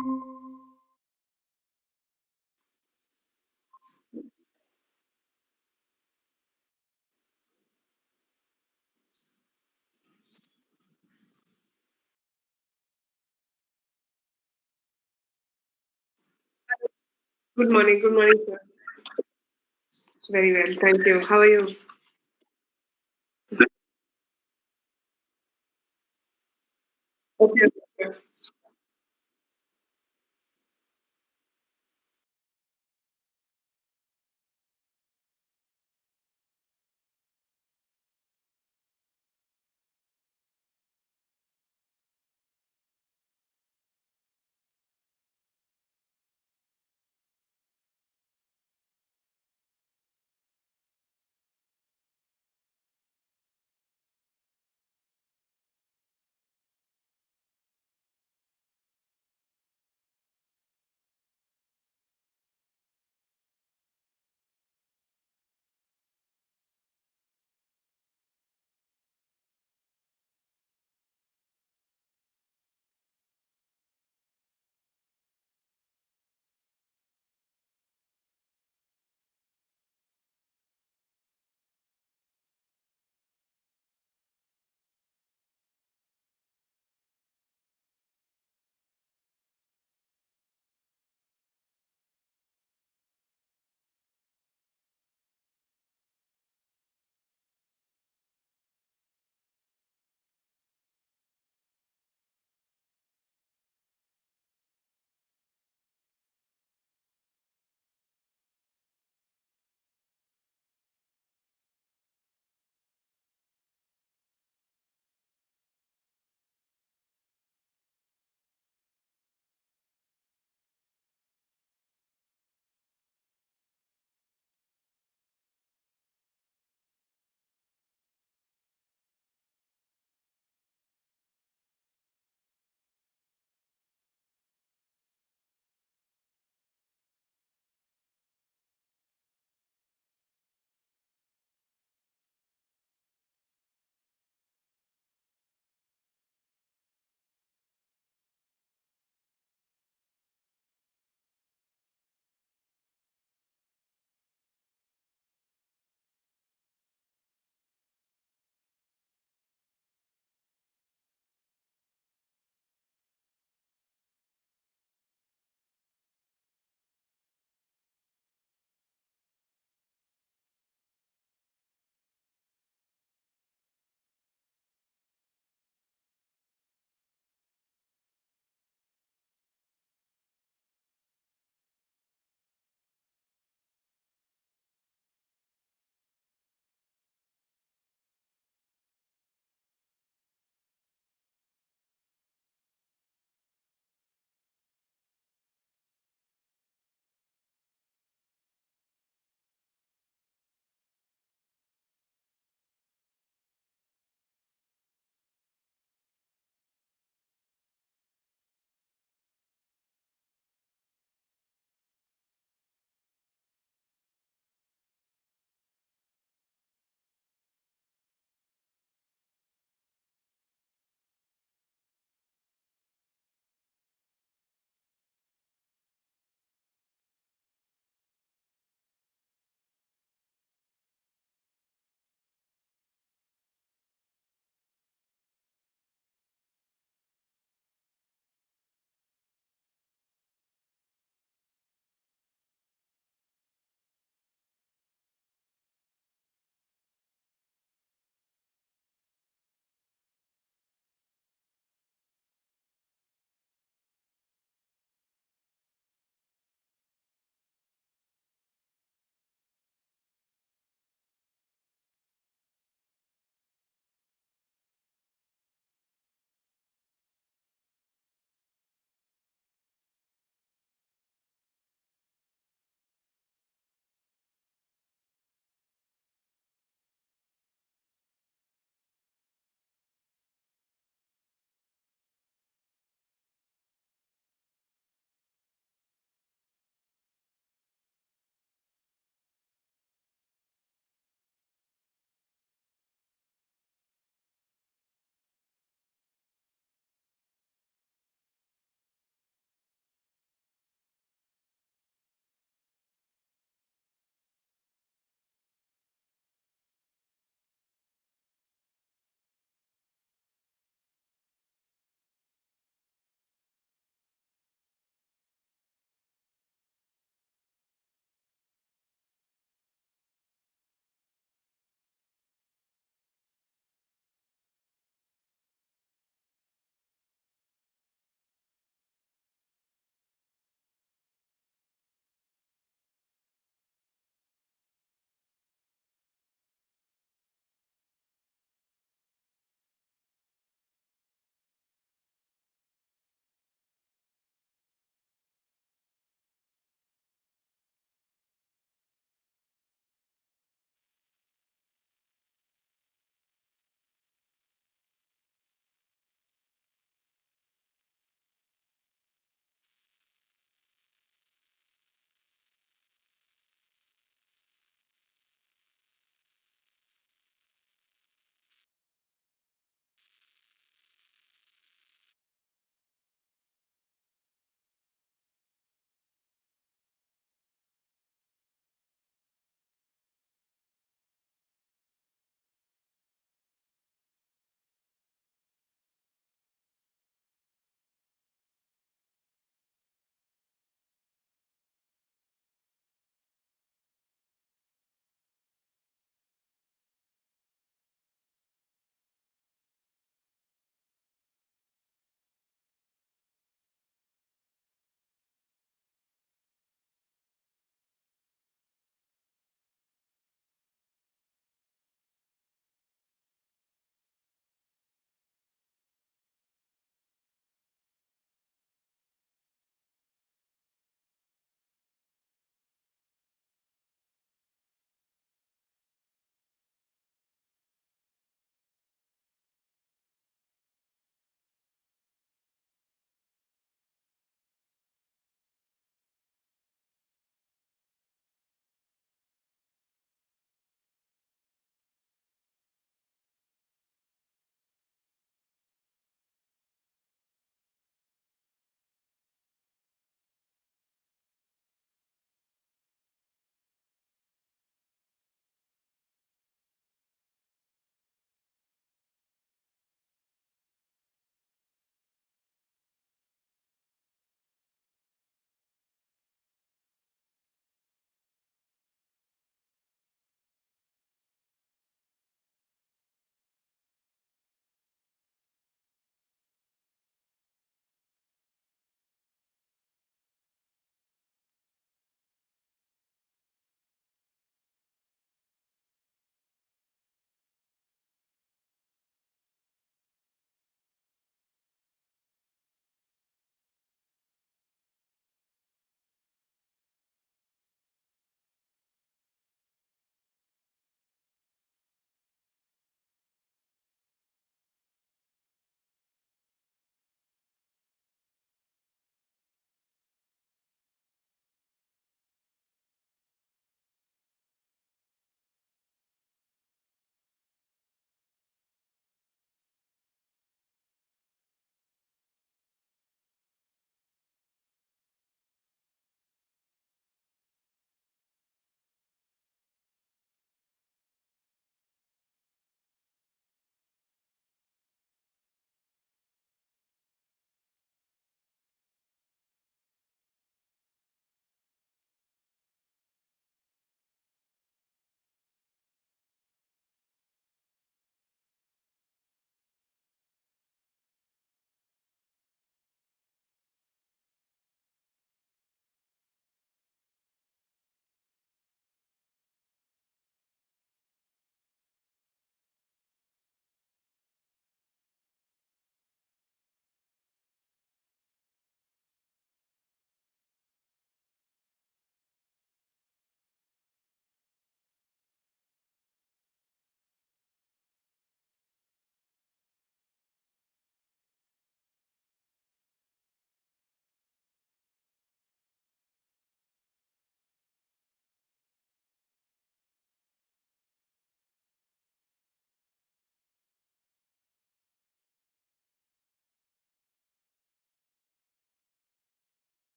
Good morning, sir. Very well, thank you. How are you? Okay. Okay.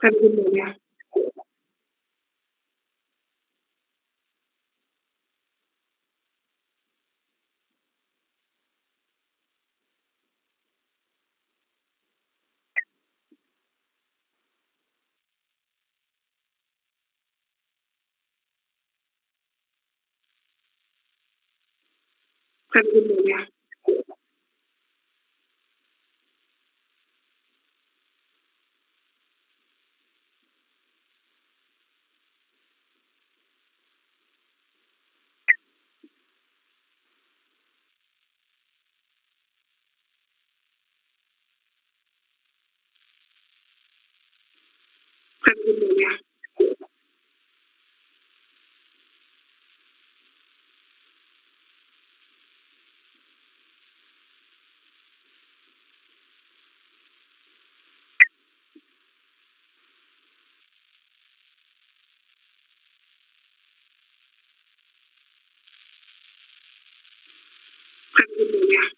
Very good morning. Very good morning. Very good morning. Very good morning. Very good morning.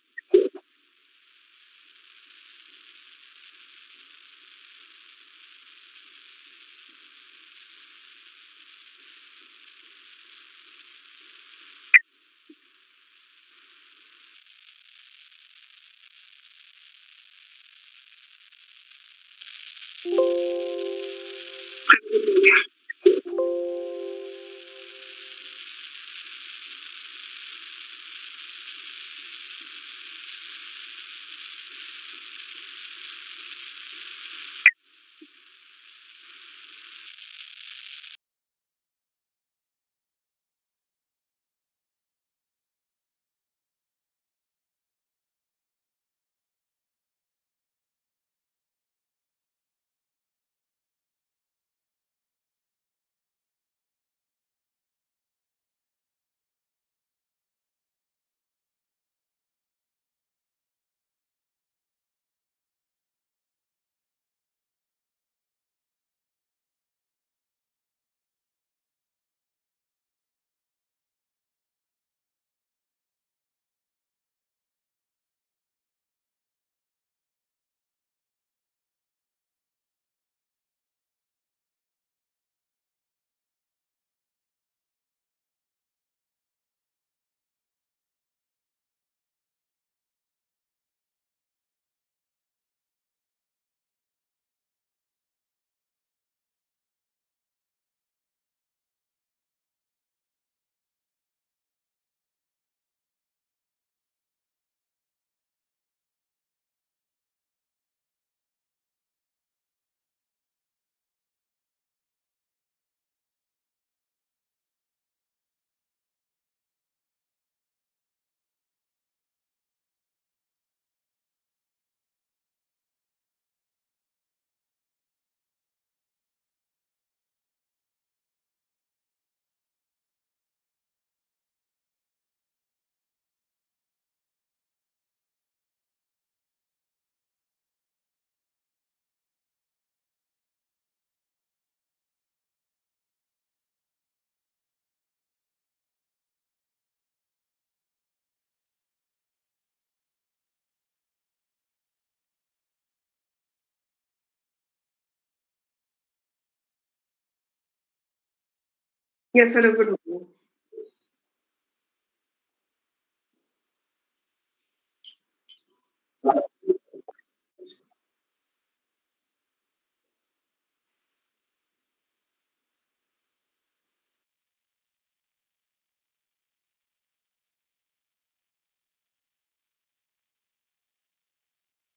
Yes, hello, good morning.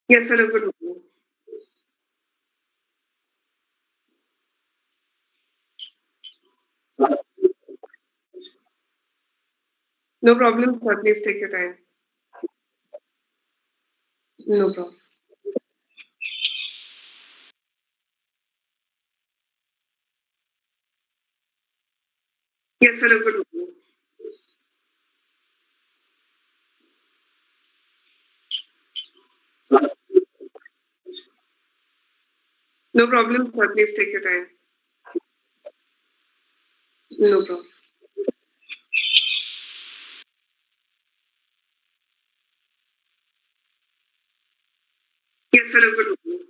Yes, hello, good morning. No problem, sir. Please take your time. No problem. Yes, hello, good morning. No problem, sir. Please take your time. No problem. Yes, hello, good morning.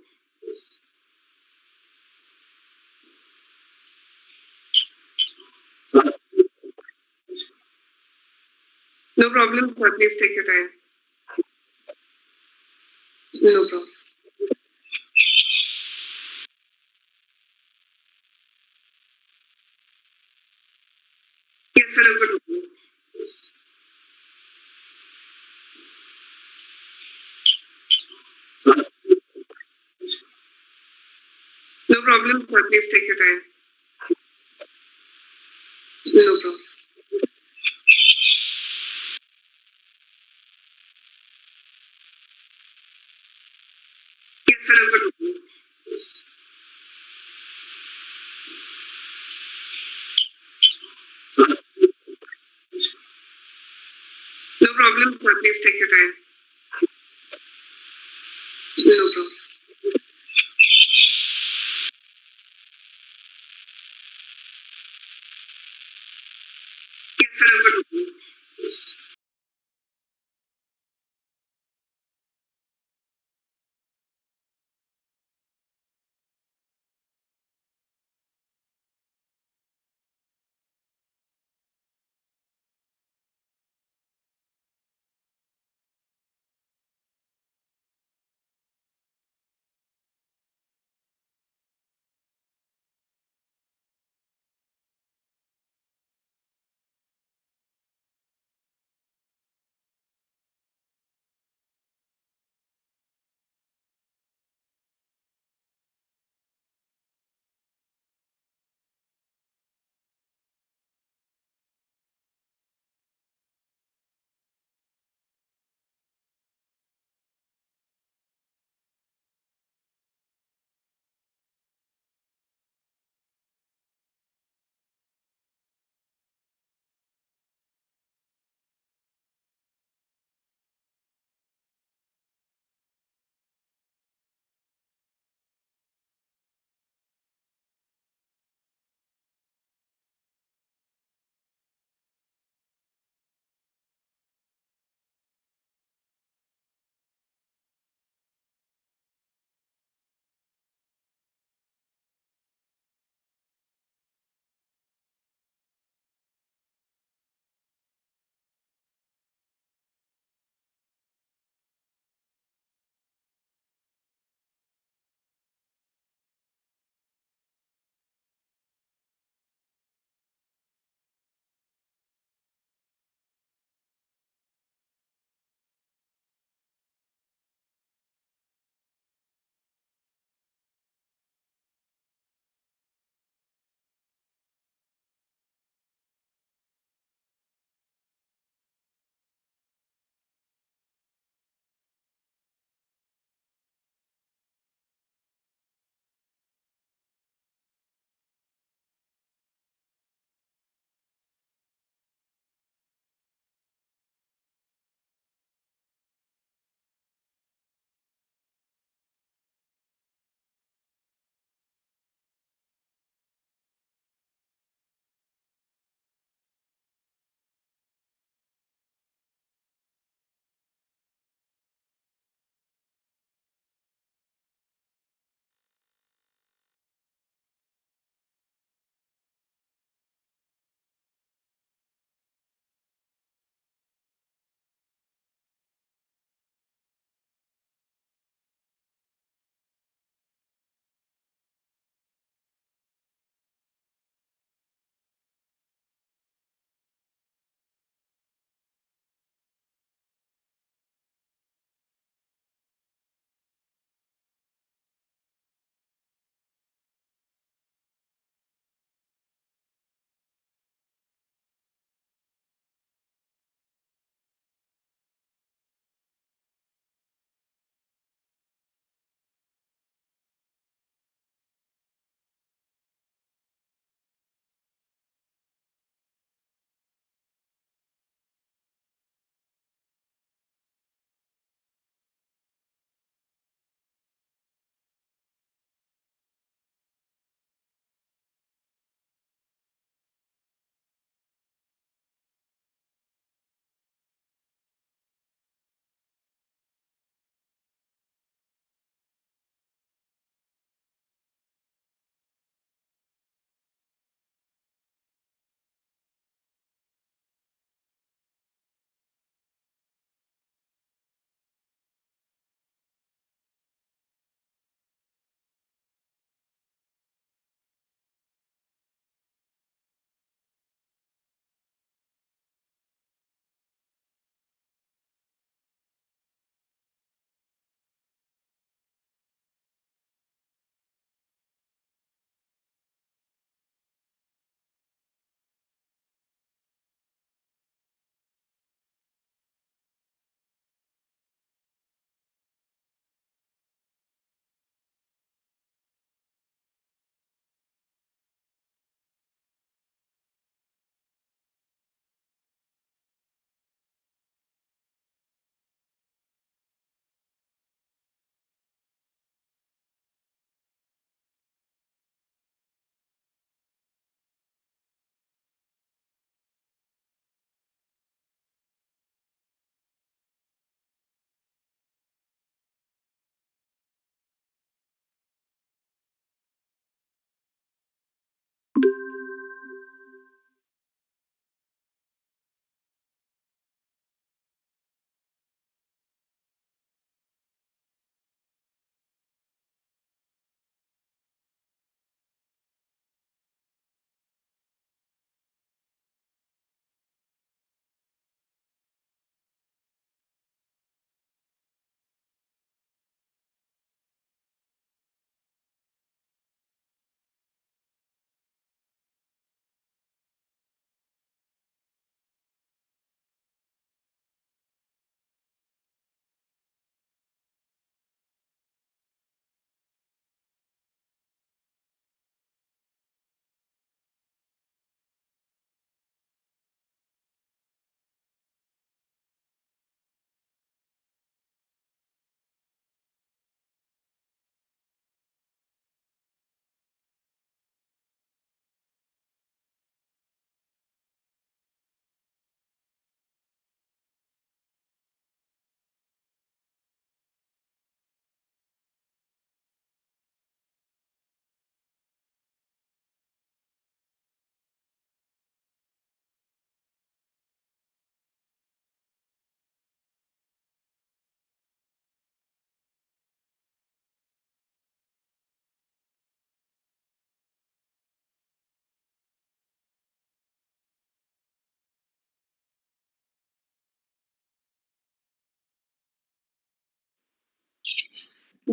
No problem, sir. Please take your time. No problem. Yes, sir. Good. No problem, sir. Please take your time. No problem. Yes, sir. Good. No problem, sir. Please take your time. No problem. Yes, sir. Good.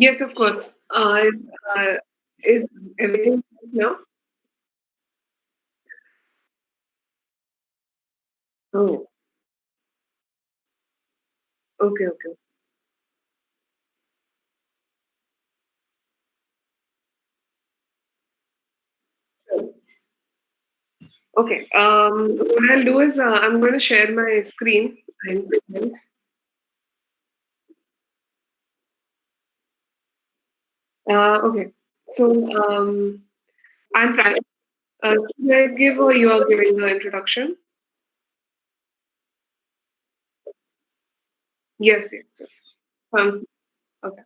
Yes, of course. Is everything set now? Oh, okay, okay. Okay. What I'll do is I'm going to share my screen and present. Okay. So I'm trying. Should I give or you are giving the introduction? Yes, yes, yes. Sounds okay.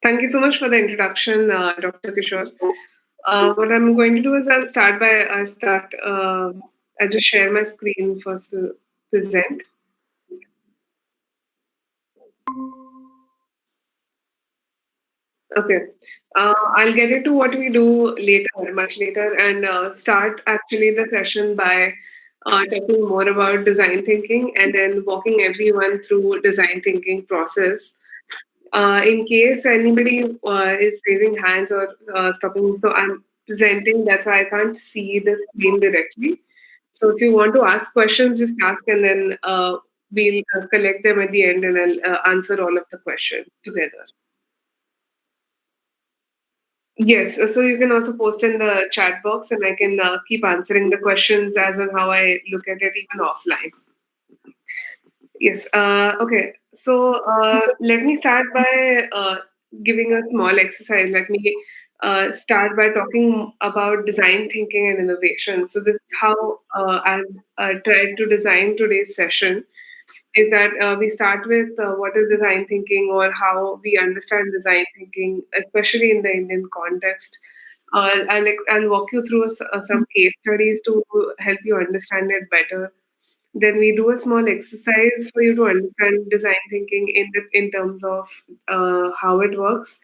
Thank you so much for the introduction, Dr. Kishore. What I'm going to do is I'll just share my screen first to present. Okay. I'll get into what we do later, much later, and start actually the session by talking more about design thinking and then walking everyone through design thinking process. In case anybody is raising hands or stopping, so I'm presenting, that's why I can't see the screen directly. So if you want to ask questions, just ask and then we'll collect them at the end and I'll answer all of the questions together. Yes, so you can also post in the chat box and I can keep answering the questions as and how I look at it even offline. Yes. Okay. So let me start by giving a small exercise. Let me start by talking about design thinking and innovation. So this is how I've tried to design today's session. Is that we start with what is design thinking or how we understand design thinking, especially in the Indian context. I'll walk you through some case studies to help you understand it better. Then we do a small exercise for you to understand design thinking in terms of how it works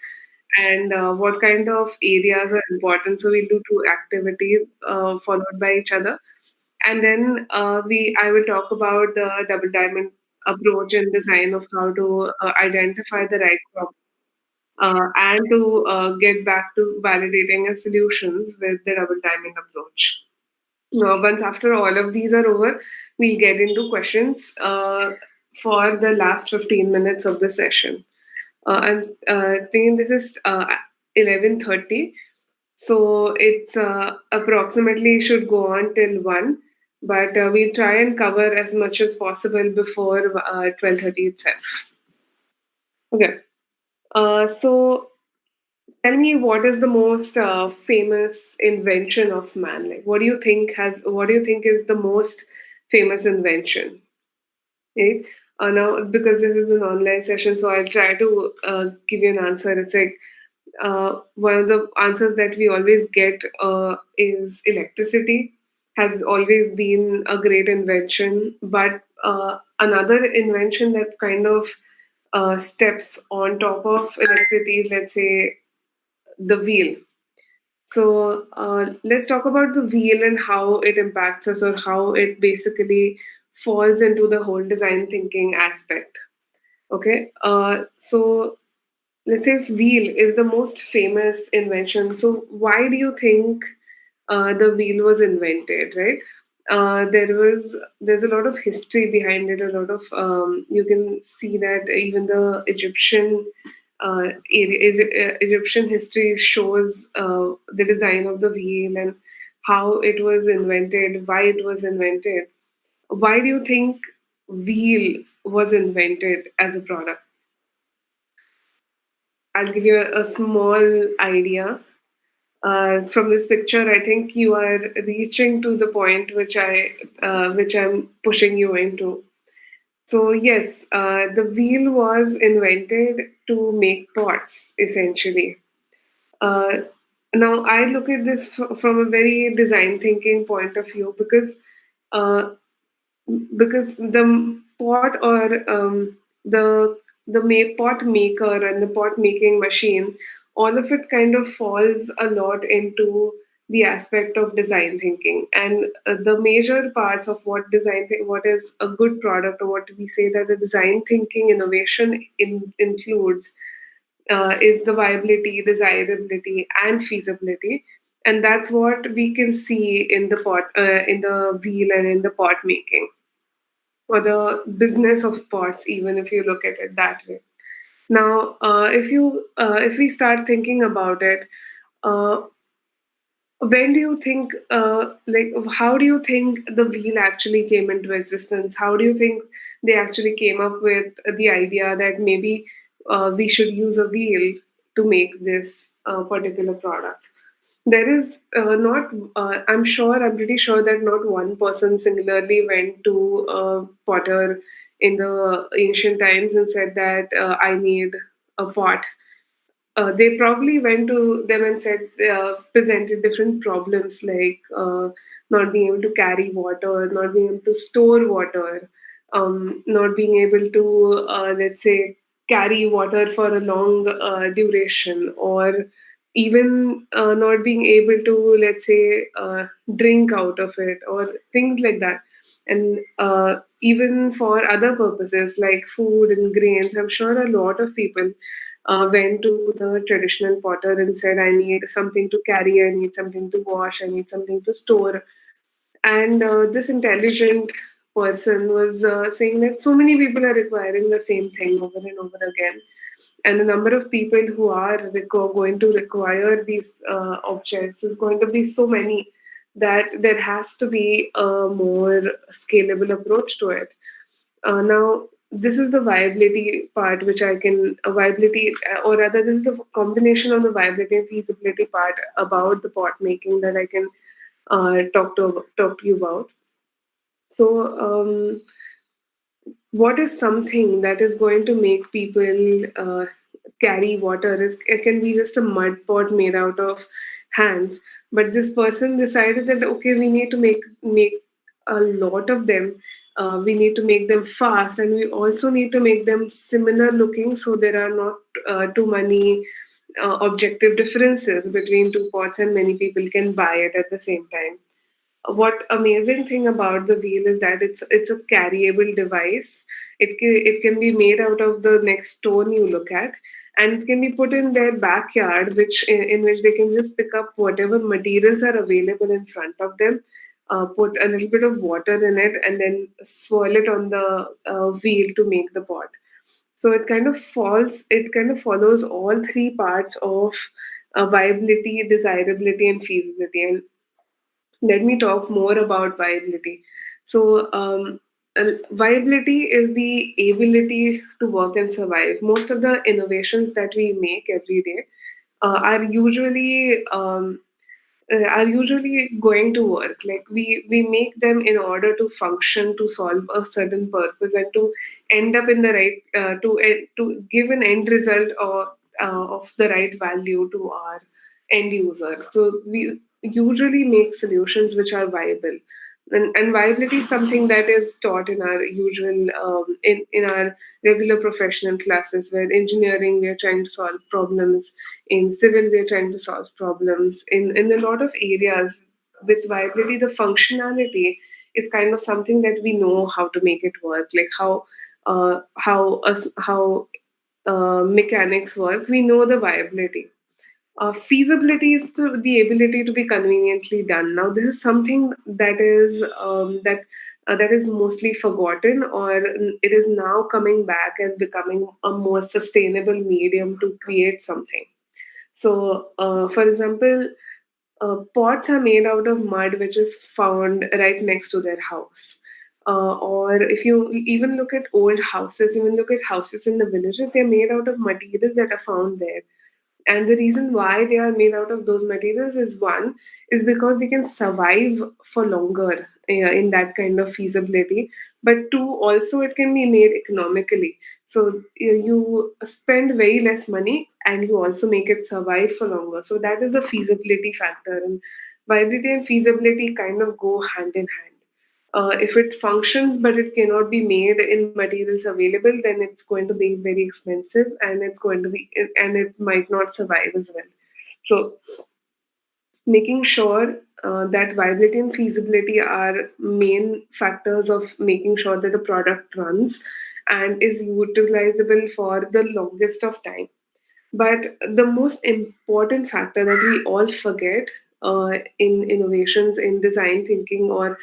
and what kind of areas are important. So we'll do two activities followed by each other, And then I will talk about the double diamond approach and design of how to identify the right problem and to get back to validating solutions with the double diamond approach. Once after all of these are over, we'll get into questions for the last 15 minutes of the session. I'm thinking this is 11:30, so it's approximately should go on till 1, but we'll try and cover as much as possible before 12:30 itself. Okay. So tell me, what is the most famous invention of man? Like, what do you think is the most famous invention? Right? Now, because this is an online session, so I'll try to give you an answer. It's like one of the answers that we always get is electricity has always been a great invention, but another invention that kind of steps on top of electricity is, let's say, the wheel. So let's talk about the wheel and how it impacts us, or how it basically falls into the whole design thinking aspect. Okay, so let's say if wheel is the most famous invention. So why do you think the wheel was invented? Right? There's a lot of history behind it. A lot of you can see that even the Egyptian history shows the design of the wheel and how it was invented, why it was invented. Why do you think wheel was invented as a product? I'll give you a small idea. From this picture, I think you are reaching to the point which I'm pushing you into. So yes, the wheel was invented to make pots, essentially. Uh, Now I look at this from a very design thinking point of view, uh, because the pot, or pot maker and the pot making machine, all of it kind of falls a lot into the aspect of design thinking. And the major parts of what is a good product, or what we say that the design thinking innovation includes, is the viability, desirability, and feasibility. And that's what we can see in in the wheel and in the pot making, or the business of pots, even if you look at it that way. Now, if we start thinking about it, uh, when do you think, how do you think the wheel actually came into existence? How do you think they actually came up with the idea that maybe we should use a wheel to make this particular product? There is not, I'm pretty sure that not one person singularly went to a potter in the ancient times and said that I need a pot. They probably went to them and said, presented different problems, like not being able to carry water, not being able to store water, not being able to, let's say, carry water for a long duration, or even not being able to, let's say, drink out of it, or things like that. And even for other purposes like food and grains, I'm sure a lot of people went to the traditional potter and said, I need something to carry, I need something to wash, I need something to store. And this intelligent person was saying that so many people are requiring the same thing over and over again. And the number of people who are going to require these objects is going to be so many that there has to be a more scalable approach to it. Now, this is the viability part, which I can viability, or rather, this is a combination of the viability and feasibility part about the pot making that I can talk to you about. So, what is something that is going to make people carry water? It can be just a mud pot made out of hands, but this person decided that okay, we need to make a lot of them. We need to make them fast, and we also need to make them similar looking, so there are not too many objective differences between two pots, and many people can buy it at the same time. what amazing thing about the wheel is that it's a carryable device. It can be made out of the next stone you look at, and it can be put in their backyard, in which they can just pick up whatever materials are available in front of them, put a little bit of water in it, and then swirl it on the wheel to make the pot. So it kind of follows all three parts of viability, desirability, and feasibility. And let me talk more about viability. So, viability is the ability to work and survive. Most of the innovations that we make every day are usually going to work. Like we make them in order to function, to solve a certain purpose, and to end up in the right to give an end result of the right value to our end user. So we usually make solutions which are viable. And viability is something that is taught in our usual in our regular professional classes, where engineering we are trying to solve problems, in civil we are trying to solve problems, in a lot of areas. With viability, the functionality is kind of something that we know how to make it work, like how mechanics work. We know the viability. Feasibility is the ability to be conveniently done. Now, this is something that is mostly forgotten, or it is now coming back as becoming a more sustainable medium to create something. So, for example, pots are made out of mud, which is found right next to their house. Or if you even look at old houses, even look at houses in the villages, they're made out of materials that are found there. And the reason why they are made out of those materials is, one, is because they can survive for longer in that kind of feasibility. But two, also it can be made economically. So you spend very less money and you also make it survive for longer. So that is the feasibility factor. And viability and feasibility kind of go hand in hand. If it functions but it cannot be made in materials available, then it's going to be very expensive, and it might not survive as well. So making sure that viability and feasibility are main factors of making sure that the product runs and is utilizable for the longest of time. But the most important factor that we all forget in innovations, in design thinking, or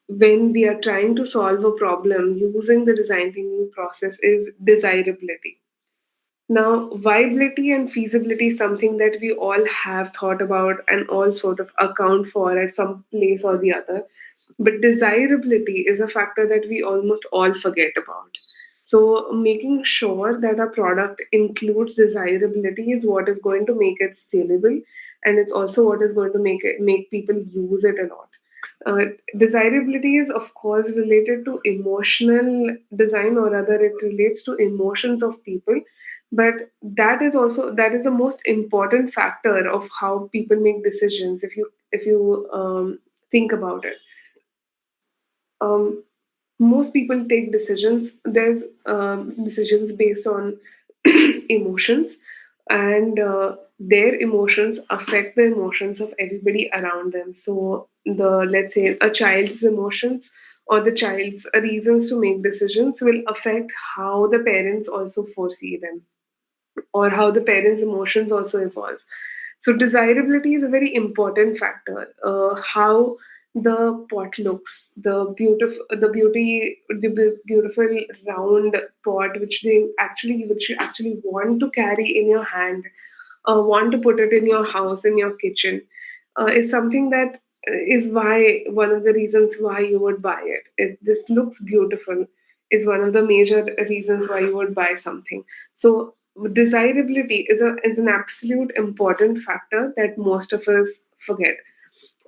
when we are trying to solve a problem using the design thinking process, is desirability. Now, viability and feasibility is something that we all have thought about and all sort of account for at some place or the other. But desirability is a factor that we almost all forget about. So, making sure that a product includes desirability is what is going to make it saleable, and it's also what is going to make people use it a lot. Uh, Desirability is, of course, related to emotional design, or rather, it relates to emotions of people. But that is the most important factor of how people make decisions. If you think about it, um, most people take decisions. There's decisions based on emotions, and their emotions affect the emotions of everybody around them. So the let's say a child's emotions or the child's reasons to make decisions will affect how the parents also foresee them, or how the parents' emotions also evolve. So desirability is a very important factor. How the pot looks, the beautiful round pot which you actually want to carry in your hand, want to put it in your house, in your kitchen, is something that is why one of the reasons why you would buy it. If this looks beautiful, is one of the major reasons why you would buy something. So desirability is an absolute important factor that most of us forget.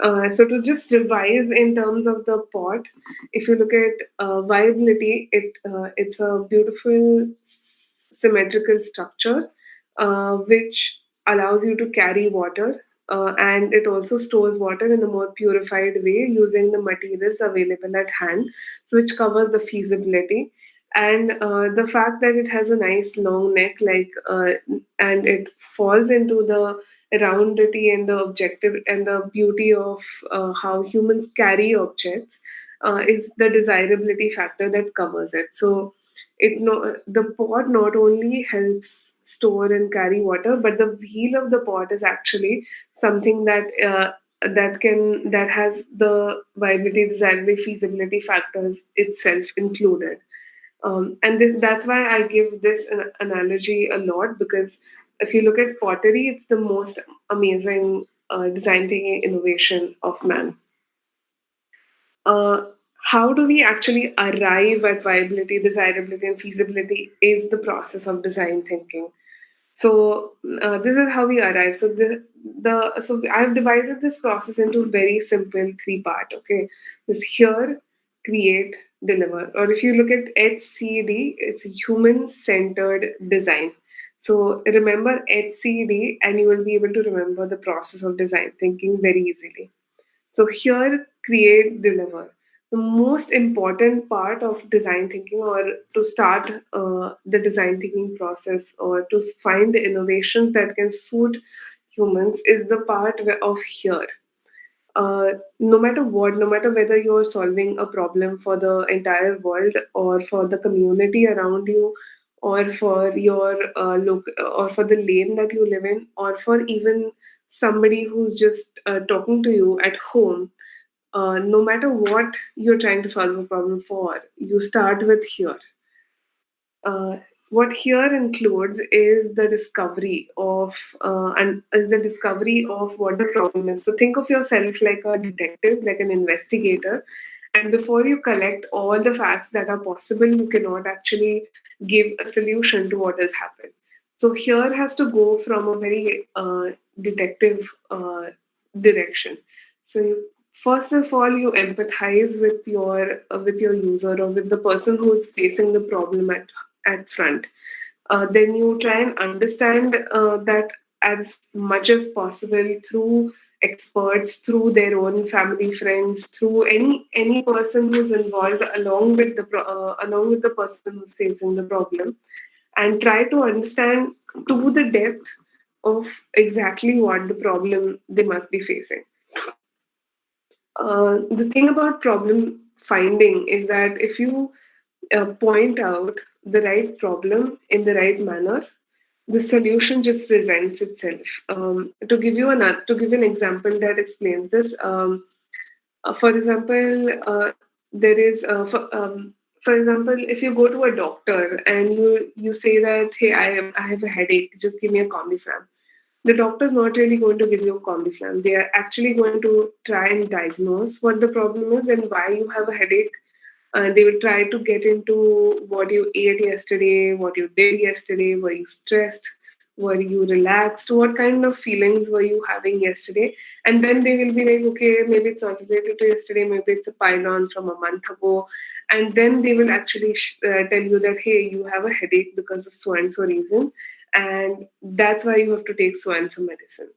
So to just revise in terms of the pot, if you look at viability, it's a beautiful symmetrical structure which allows you to carry water, and it also stores water in a more purified way using the materials available at hand, so which covers the feasibility. And the fact that it has a nice long neck, and it falls into the roundity and the objective and the beauty of how humans carry objects is the desirability factor that covers it. So the pot not only helps store and carry water, but the wheel of the pot is actually something that has the viability, desirability, feasibility factors itself included. And that's why I give this analogy a lot, because if you look at pottery, it's the most amazing design thinking innovation of man. Uh, how do we actually arrive at viability, desirability, and feasibility is the process of design thinking. So this is how we arrive. So so I've divided this process into very simple three part. Okay, this hear, create, deliver. Or if you look at HCD, it's human centered design. So remember HCD, and you will be able to remember the process of design thinking very easily. So here, create, deliver. The most important part of design thinking, or to start the design thinking process, or to find the innovations that can suit humans, is the part of here. No matter what, no matter whether you're solving a problem for the entire world, or for the community around you, or for your or for the lane that you live in, or for even somebody who's just talking to you at home, no matter what you're trying to solve a problem for, you start with here. Uh, what here includes is the discovery of and is the discovery of what the problem is. So think of yourself like a detective, like an investigator, and before you collect all the facts that are possible, you cannot actually give a solution to what has happened. So here has to go from a very detective direction. So first of all, you empathize with your user, or with the person who is facing the problem at front. Then you try and understand that as much as possible through experts, through their own family, friends, through any person who's involved, along with the person who's facing the problem, and try to understand to the depth of exactly what the problem they must be facing. The thing about problem finding is that if you point out the right problem in the right manner, the solution just presents itself. To give an example that explains this, for example, there is for example, if you go to a doctor and you say that, hey, I have a headache, just give me a Comiflam. The doctor's not really going to give you a Comiflam. They are actually going to try and diagnose what the problem is and why you have a headache. They will try to get into what you ate yesterday, what you did yesterday, were you stressed, were you relaxed, what kind of feelings were you having yesterday. And then they will be like, okay, maybe it's not related to yesterday, maybe it's a pylon from a month ago. And then they will actually tell you that, hey, you have a headache because of so and so reason, and that's why you have to take so and so medicine.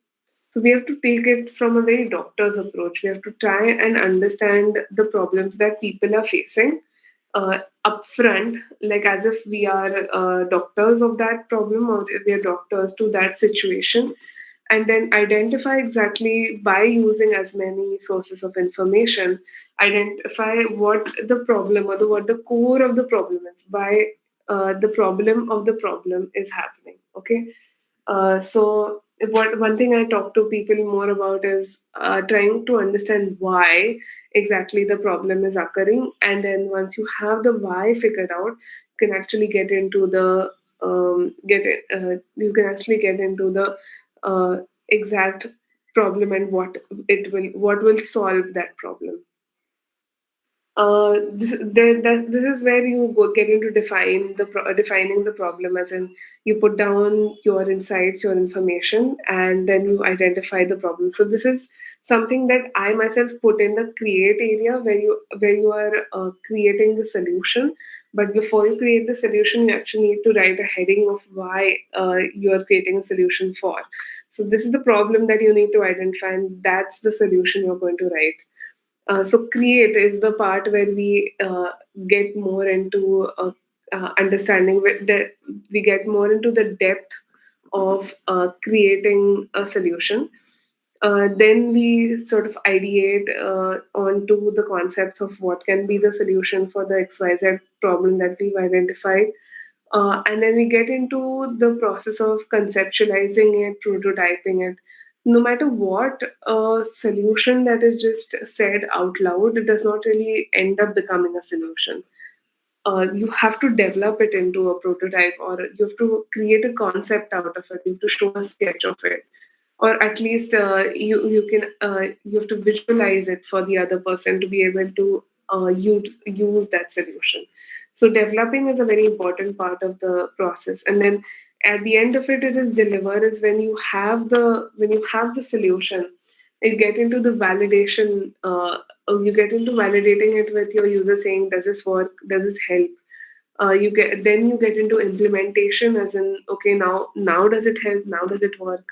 So we have to take it from a very doctor's approach. We have to try and understand the problems that people are facing upfront, like as if we are doctors of that problem, or if we are doctors to that situation, and then identify exactly, by using as many sources of information, identify what the problem, or what the core of the problem is, why the problem of the problem is happening. Okay, so what one thing I talk to people more about is trying to understand why exactly the problem is occurring, and then once you have the why figured out, you can actually get into the get it. You can actually get into the exact problem, and what will solve that problem. This is where you get into defining the problem, as in you put down your insights, your information, and then you identify the problem. So this is something that I myself put in the create area, where you are creating the solution. But before you create the solution, you actually need to write a heading of why you are creating a solution for. So this is the problem that you need to identify, and that's the solution you're going to write. So create is the part where we get more into understanding we get more into the depth of creating a solution. Then we sort of ideate onto the concepts of what can be the solution for the XYZ problem that we've identified. And then we get into the process of conceptualizing it, prototyping it. No matter what solution that is just said out loud, it does not really end up becoming a solution. You have to develop it into a prototype, or you have to create a concept out of it. You have to show a sketch of it, or at least you have to visualize it for the other person to be able to use that solution. So developing is a very important part of the process, and then at the end of it, it is delivered. Is when you have the solution, you get into the validation. You get into validating it with your user, saying, "Does this work? Does this help?" You get into implementation, as in, okay, now does it help? Now does it work?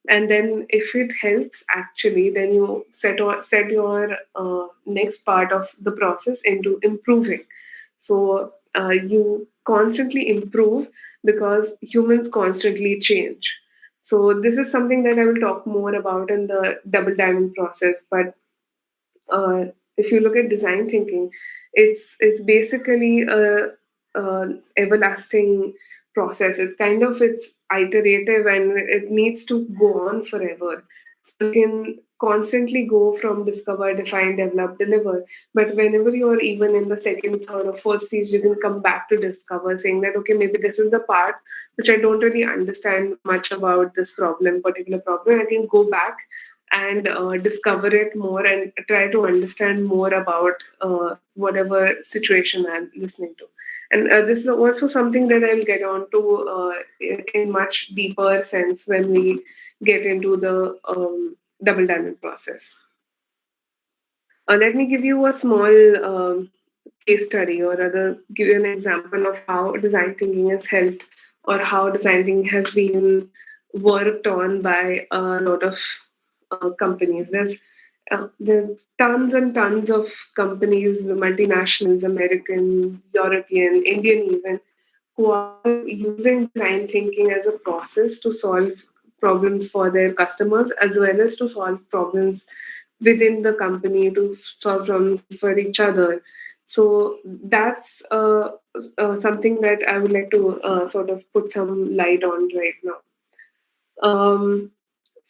And then if it helps actually, then you set your next part of the process into improving. So you constantly improve because humans constantly change. So this is something that I will talk more about in the double diamond process. But uh, if you look at design thinking, it's basically a everlasting process. It's iterative, and it needs to go on forever. So you can constantly go from discover, define, develop, deliver. But whenever you are even in the second, third, or fourth stage, you can come back to discover, saying that, okay, maybe this is the part which I don't really understand much about this particular problem. I can go back and discover it more and try to understand more about whatever situation I'm listening to. And this is also something that I'll get on to in much deeper sense when we get into the double diamond process. Let me give you a small case study, or rather, give you an example of how design thinking has helped, or how design thinking has been worked on by a lot of companies. There's tons and tons of companies, multinationals, American, European, Indian even, who are using design thinking as a process to solve problems for their customers, as well as to solve problems within the company, to solve problems for each other. So that's something that I would like to sort of put some light on right now. Um,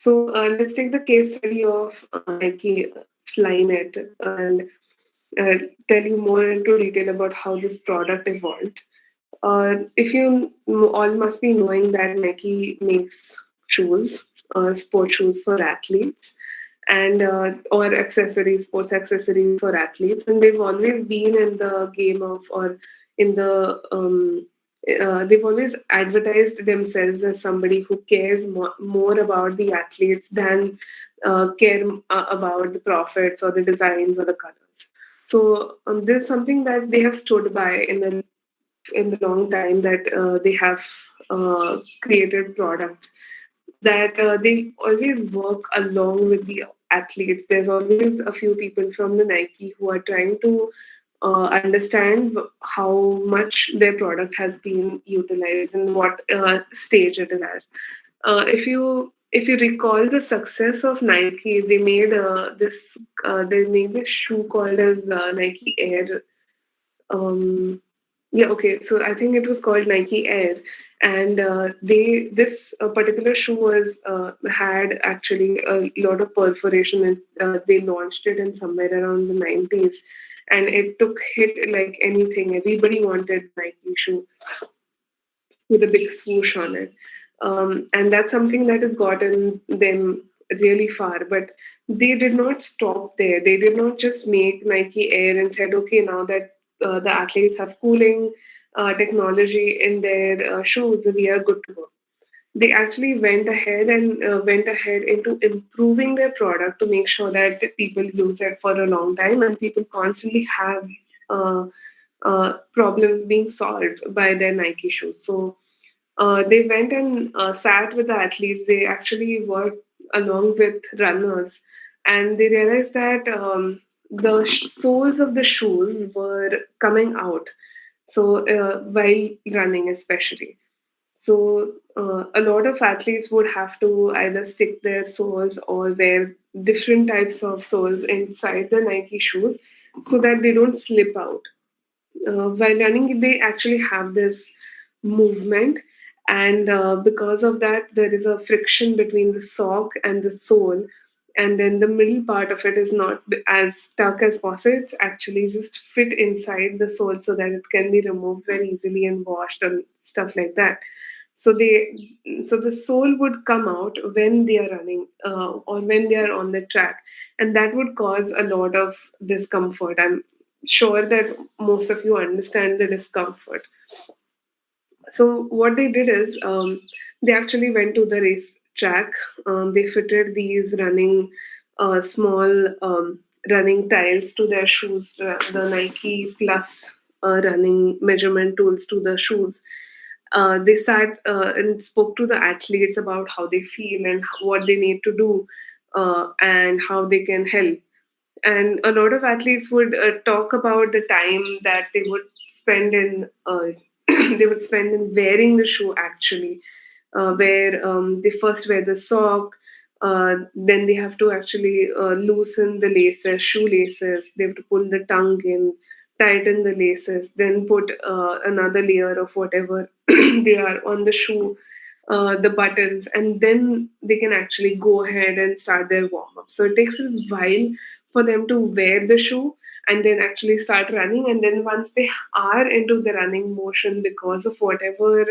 let's take the case study of Nike Flynet, and uh, tell you more into detail about how this product evolved. If you all must be knowing that Nike makes shoes, sport shoes for athletes, and or accessories, sports accessories for athletes, and they've always been in the game of, or in the they've always advertised themselves as somebody who cares more about the athletes than care about the profits or the designs or the colors. So this is something that they have stood by in the long time, that they have created products that they always work along with the athletes. There's always a few people from the Nike who are trying to understand how much their product has been utilized and what stage it is at. If you recall the success of Nike, they made this shoe called as Nike Air. Yeah, okay. So I think it was called Nike Air, and they this particular shoe was had actually a lot of perforation, and they launched it in somewhere around the 90s, and it took hit like anything. Everybody wanted Nike shoe with a big swoosh on it. And that's something that has gotten them really far. But they did not stop there. They did not just make Nike Air and said, okay, now that the athletes have cooling technology in their shoes, we are good to go. They actually went ahead into improving their product to make sure that people use it for a long time, and people constantly have uh, problems being solved by their Nike shoes. So they went and sat with the athletes. They actually worked along with runners, and they realized that the soles of the shoes were coming out. So while running, especially. So a lot of athletes would have to either stick their soles or wear different types of soles inside the Nike shoes so that they don't slip out. While running, they actually have this movement, and because of that, there is a friction between the sock and the sole, and then the middle part of it is not as stuck as possible. It's actually just fit inside the sole so that it can be removed very easily and washed and stuff like that. So so the sole would come out when they are running or when they are on the track, and that would cause a lot of discomfort. I'm sure that most of you understand the discomfort. So what they did is they actually went to the race track. They fitted these small running tiles to their shoes, the Nike Plus running measurement tools to the shoes. They sat and spoke to the athletes about how they feel and what they need to do and how they can help. And a lot of athletes would talk about the time that they would spend in they would spend in wearing the shoe actually, where they first wear the sock, then they have to actually loosen the laces, shoelaces. They have to pull the tongue in, tighten the laces, then put another layer of whatever they are on the shoe, the buttons, and then they can actually go ahead and start their warm up. So it takes a while for them to wear the shoe and then actually start running. And then once they are into the running motion, because of whatever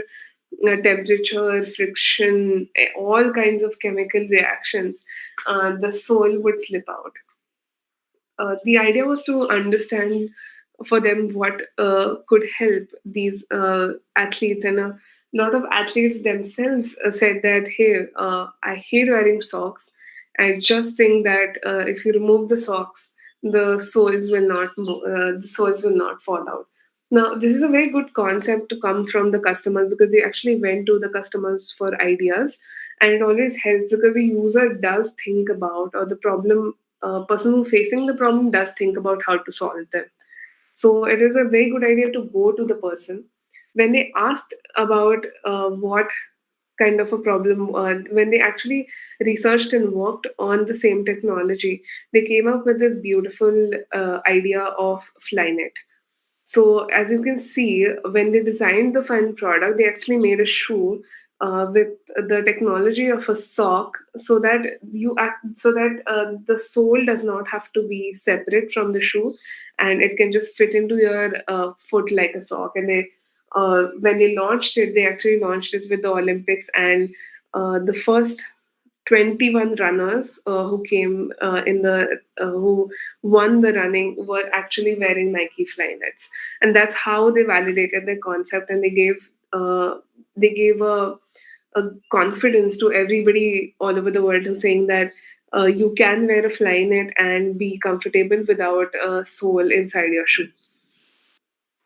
temperature, friction, all kinds of chemical reactions, the sole would slip out. The idea was to understand for them what could help these athletes, and a lot of athletes themselves said that, hey, I hate wearing socks. I just think that if you remove the socks, the soles will not fall out. Now this is a very good concept to come from the customers, because they actually went to the customers for ideas, and it always helps because the user does think about, or the problem person who facing the problem does think about how to solve them. So it is a very good idea to go to the person when they asked about what kind of a problem. When they actually researched and worked on the same technology, they came up with this beautiful idea of Flynet. So, as you can see, when they designed the final product, they actually made a shoe with the technology of a sock, so that the sole does not have to be separate from the shoe, and it can just fit into your foot like a sock. And when they launched it, they actually launched it with the Olympics, and the first 21 runners who came in the who won the running were actually wearing Nike Flyknits, and that's how they validated their concept, and they gave a confidence to everybody all over the world who's saying that you can wear a Flyknit and be comfortable without a sole inside your shoe.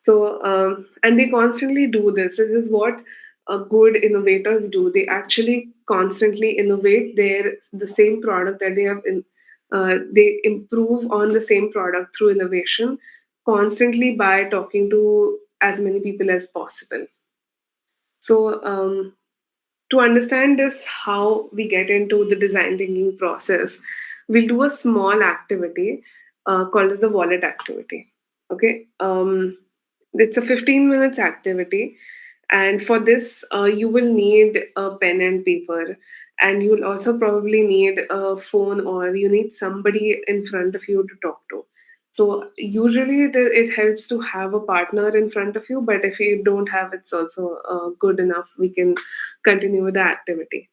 So, and they constantly do this. This is what good innovators do. They actually constantly innovate the same product that they have they improve on the same product through innovation constantly by talking to as many people as possible. So, to understand this, how we get into the design thinking process, we'll do a small activity called as the wallet activity. Okay. It's a 15 minutes activity, and for this you will need a pen and paper, and you will also probably need a phone, or you need somebody in front of you to talk to. So usually it helps to have a partner in front of you, but if you don't have, it's also good enough. We can continue with the activity.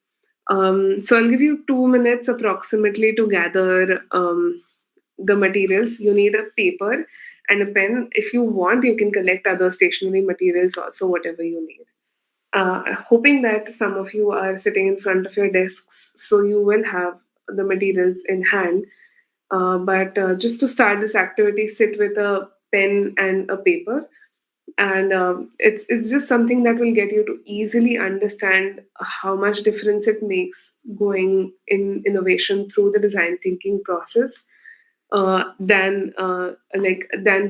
So I'll give you 2 minutes approximately to gather the materials. You need a paper and a pen. If you want, you can collect other stationery materials also, whatever you need. Hoping that some of you are sitting in front of your desks, so you will have the materials in hand. But just to start this activity, sit with a pen and a paper, and it's just something that will get you to easily understand how much difference it makes going in innovation through the design thinking process, than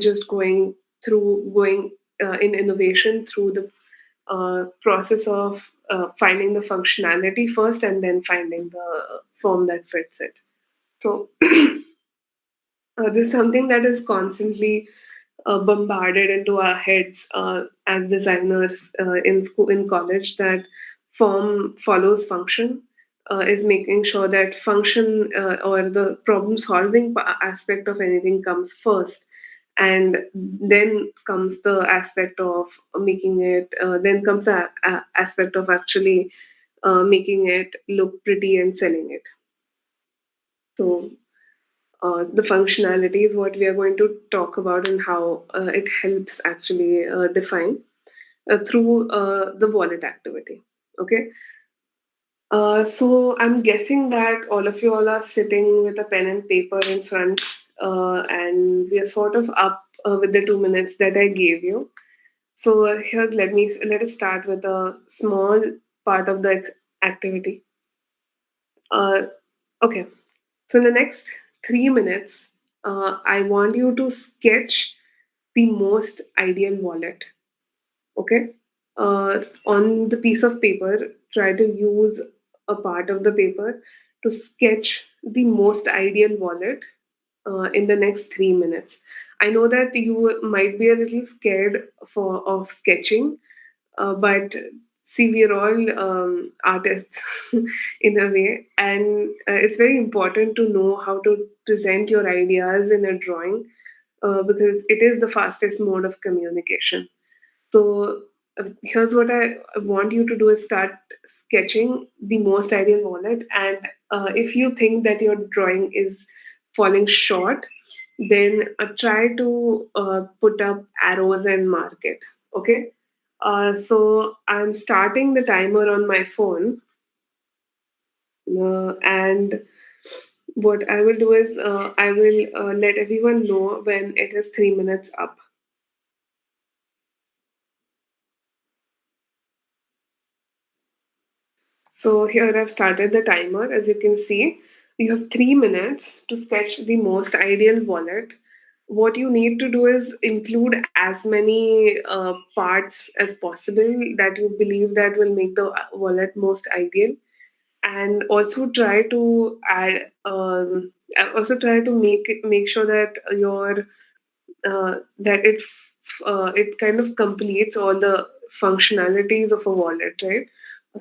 just going in innovation through the process of finding the functionality first and then finding the form that fits it. So this is something that is constantly bombarded into our heads as designers in school, in college, that form follows function. Is making sure that function or the problem solving aspect of anything comes first, and then comes the aspect of making it, then comes the aspect of actually making it look pretty and selling it. So the functionality is what we are going to talk about, and how it helps actually define through the wallet activity. Okay. So I'm guessing that all of you all are sitting with a pen and paper in front, and we are sort of up with the 2 minutes that I gave you. So here, let us start with a small part of the activity. Uh, okay. So in the next 3 minutes, I want you to sketch the most ideal wallet. Okay. On the piece of paper, try to use a part of the paper to sketch the most ideal wallet in the next 3 minutes. I know that you might be a little scared for of sketching, but see, we're all artists in a way, and it's very important to know how to present your ideas in a drawing, because it is the fastest mode of communication. So here's what I want you to do: is start sketching the most ideal wallet, and if you think that your drawing is falling short, then try to put up arrows and mark it. Okay. So I'm starting the timer on my phone, and what I will do is I will let everyone know when it is 3 minutes up. So here I've started the timer. As you can see, you have 3 minutes to sketch the most ideal wallet. What you need to do is include as many parts as possible that you believe that will make the wallet most ideal, and also try to add. Also try to make sure that your that it kind of completes all the functionalities of a wallet, right?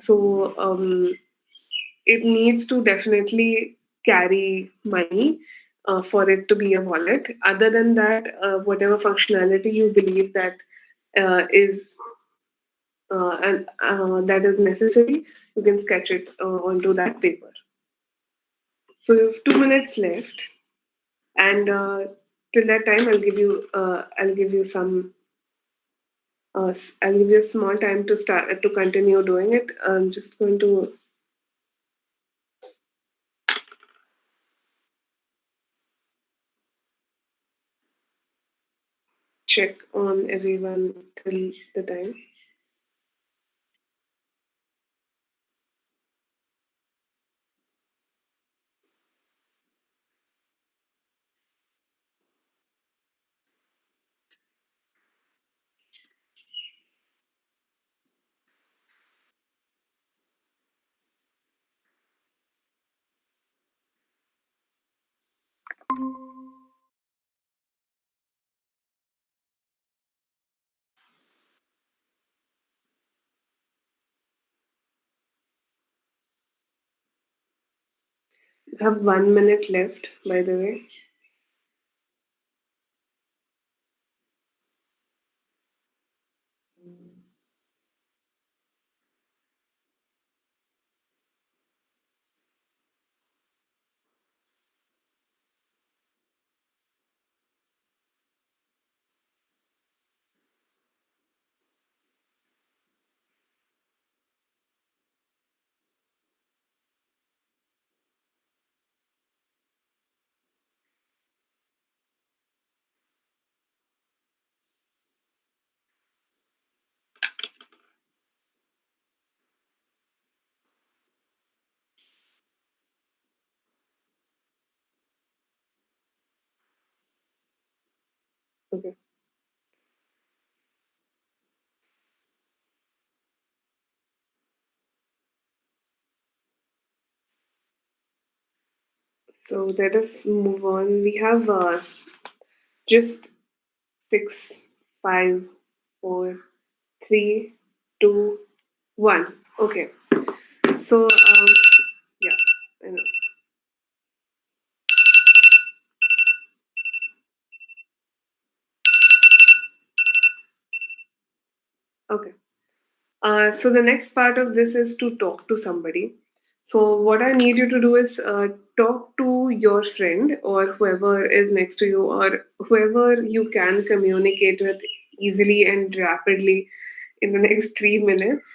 So it needs to definitely carry money for it to be a wallet. Other than that, whatever functionality you believe that is and that is necessary, you can sketch it onto that paper. So you have 2 minutes left, and till that time, I'll give you some. I'll give you a small time to start to continue doing it. I'm just going to check on everyone till the time. You have 1 minute left, by the way. Okay. So let us move on. We have just six, five, four, three, two, one. Okay. So yeah, I know. Okay. So the next part of this is to talk to somebody. So what I need you to do is talk to your friend or whoever is next to you or whoever you can communicate with easily and rapidly in the next 3 minutes.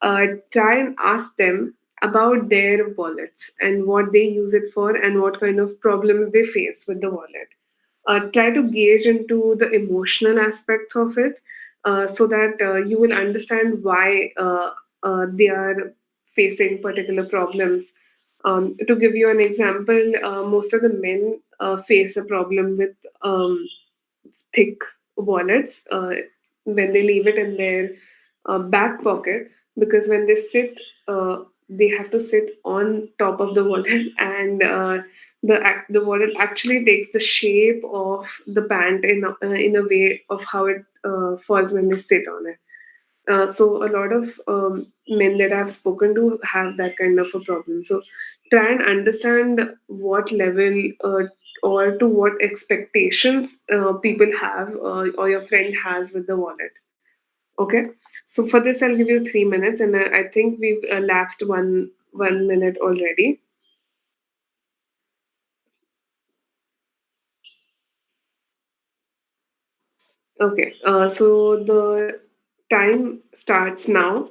Try and ask them about their wallets and what they use it for and what kind of problems they face with the wallet. Try to gauge into the emotional aspects of it so that you will understand why they are facing particular problems. To give you an example, most of the men face a problem with thick wallets when they leave it in their back pocket, because when they sit, they have to sit on top of the wallet, and the wallet actually takes the shape of the pant in a way of how it falls when they sit on it. So a lot of men that I've spoken to have that kind of a problem. So try and understand what level or to what expectations people have or your friend has with the wallet. Okay. So for this, I'll give you 3 minutes, and I think we've lapsed one minute already. Okay. So the time starts now,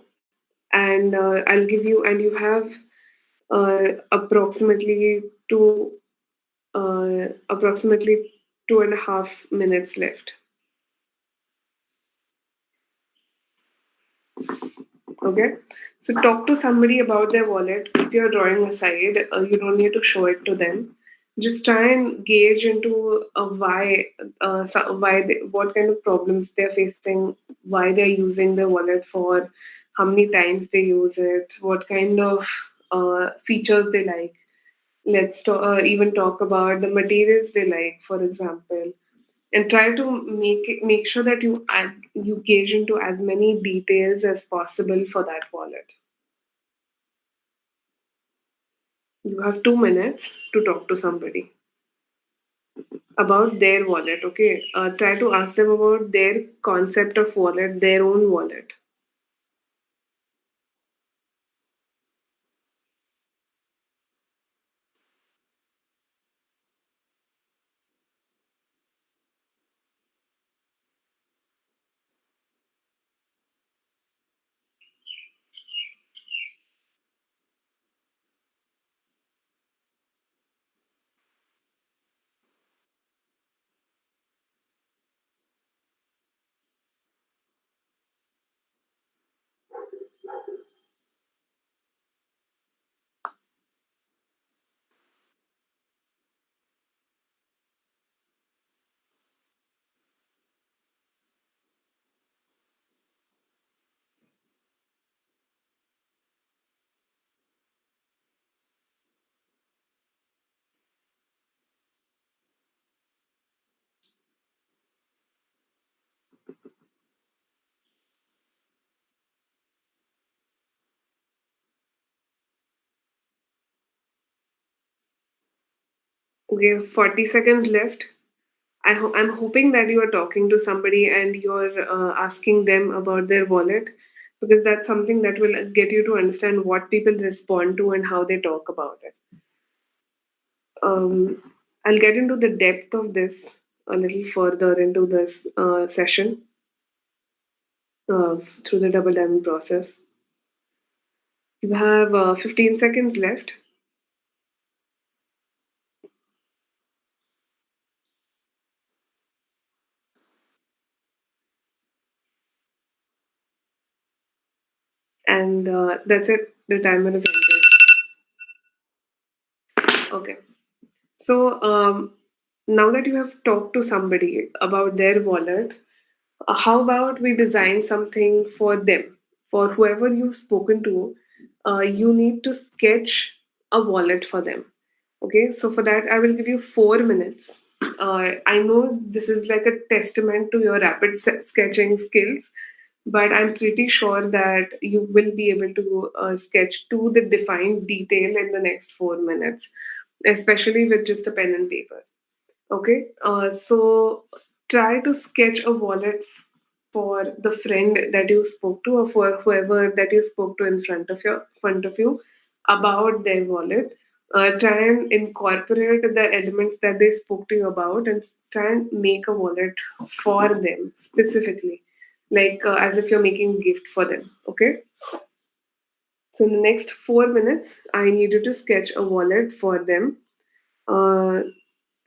and I'll give you, and you have approximately approximately 2.5 minutes left. Okay. So talk to somebody about their wallet. Keep your drawing aside. You don't need to show it to them. Just try and gauge into why what kind of problems they're facing, why they're using the wallet for, how many times they use it, what kind of features they like. Even talk about the materials they like, for example, and try to make sure that you gauge into as many details as possible for that wallet. You have 2 minutes to talk to somebody about their wallet. Okay, try to ask them about their concept of wallet, their own wallet. Okay, 40 seconds left. I'm hoping that you are talking to somebody and you're asking them about their wallet, because that's something that will get you to understand what people respond to and how they talk about it. Um, I'll get into the depth of this a little further into this session through the double diamond process. You have 15 seconds left, and that's it. The timer is ended. Okay. So now that you have talked to somebody about their wallet, how about we design something for them? For whoever you've spoken to, you need to sketch a wallet for them. Okay, so for that, I will give you 4 minutes. I know this is like a testament to your rapid sketching skills, but I'm pretty sure that you will be able to sketch to the defined detail in the next 4 minutes, especially with just a pen and paper. Okay, so try to sketch a wallet for the friend that you spoke to, or for whoever that you spoke to in front of you about their wallet. Try and incorporate the elements that they spoke to you about, and try and make a wallet for them specifically, like as if you're making a gift for them. Okay. So in the next 4 minutes, I need you to sketch a wallet for them. Uh,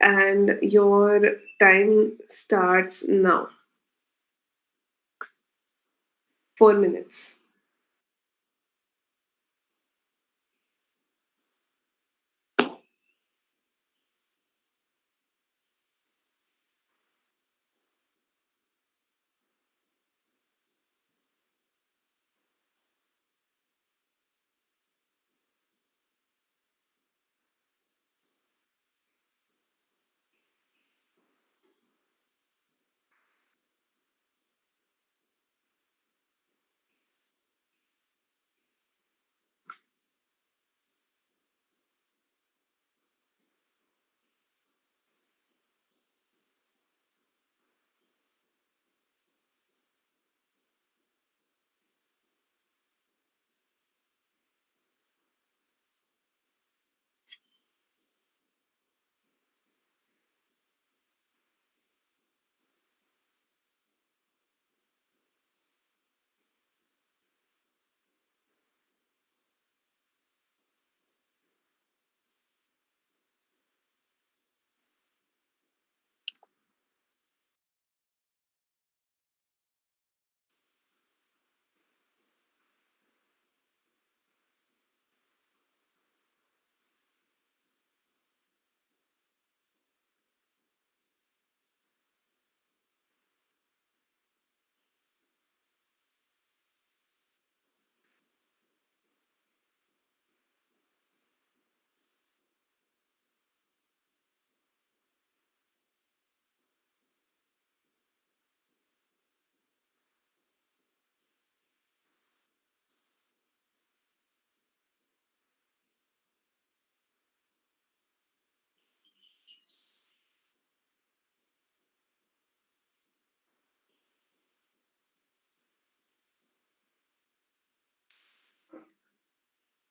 and your time starts now. 4 minutes.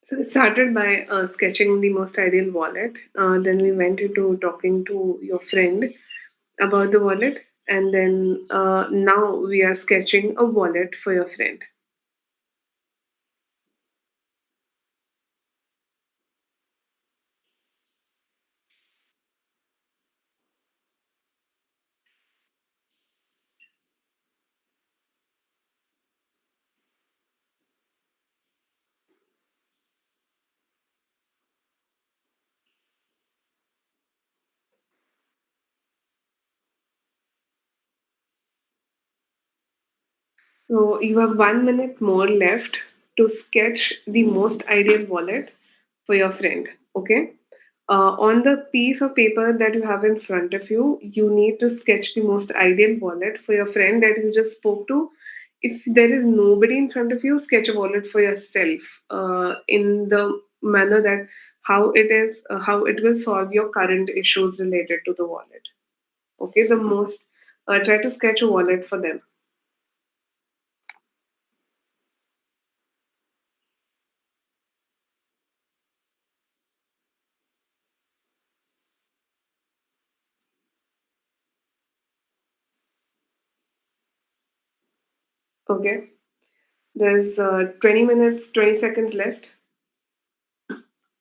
So we started by sketching the most ideal wallet. Then we went into talking to your friend about the wallet. And then now we are sketching a wallet for your friend. So you have 1 minute more left to sketch the most ideal wallet for your friend. Okay. On the piece of paper that you have in front of you, you need to sketch the most ideal wallet for your friend that you just spoke to. If there is nobody in front of you, sketch a wallet for yourself in the manner that how it will solve your current issues related to the wallet. Okay, the most try to sketch a wallet for them. Okay. There's 20 minutes, 20 seconds left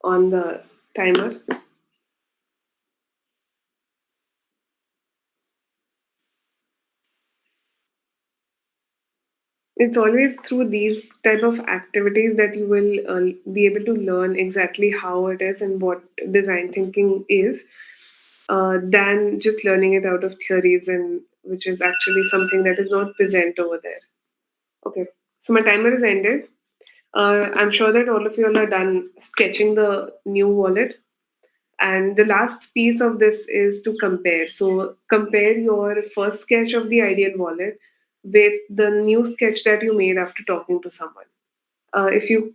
on the timer. It's always through these type of activities that you will be able to learn exactly how it is and what design thinking is, than just learning it out of theories, and which is actually something that is not present over there. Okay, so my timer is ended. I'm sure that all of you all are done sketching the new wallet. And the last piece of this is to compare. So compare your first sketch of the ideal wallet with the new sketch that you made after talking to someone. If you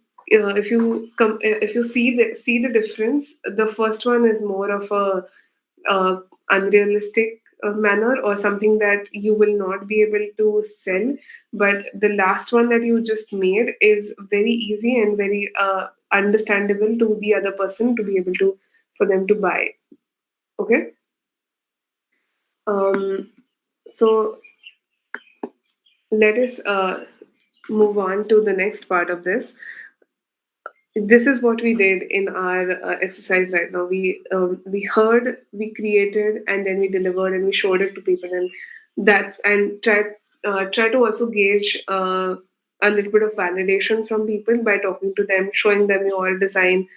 see the difference, the first one is more of a unrealistic manner or something that you will not be able to sell. But the last one that you just made is very easy and very understandable to the other person to be able to for them to buy. Okay. Um, so let us move on to the next part of this. This is what we did in our exercise right now. We heard, we created, and then we delivered, and we showed it to people, and try to also gauge a little bit of validation from people by talking to them, showing them your design,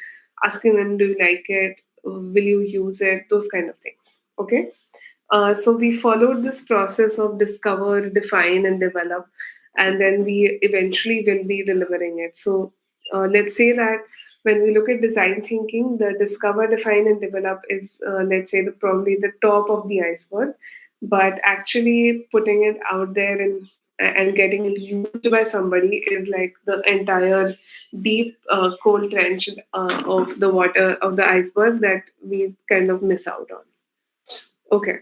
asking them, do you like it, will you use it, those kind of things. Okay. So we followed this process of discover, define, and develop, and then we eventually will be delivering it. So let's say that when we look at design thinking, the discover, define, and develop is, let's say, probably the top of the iceberg. But actually putting it out there and getting it used by somebody is like the entire deep cold trench of the water of the iceberg that we kind of miss out on. Okay.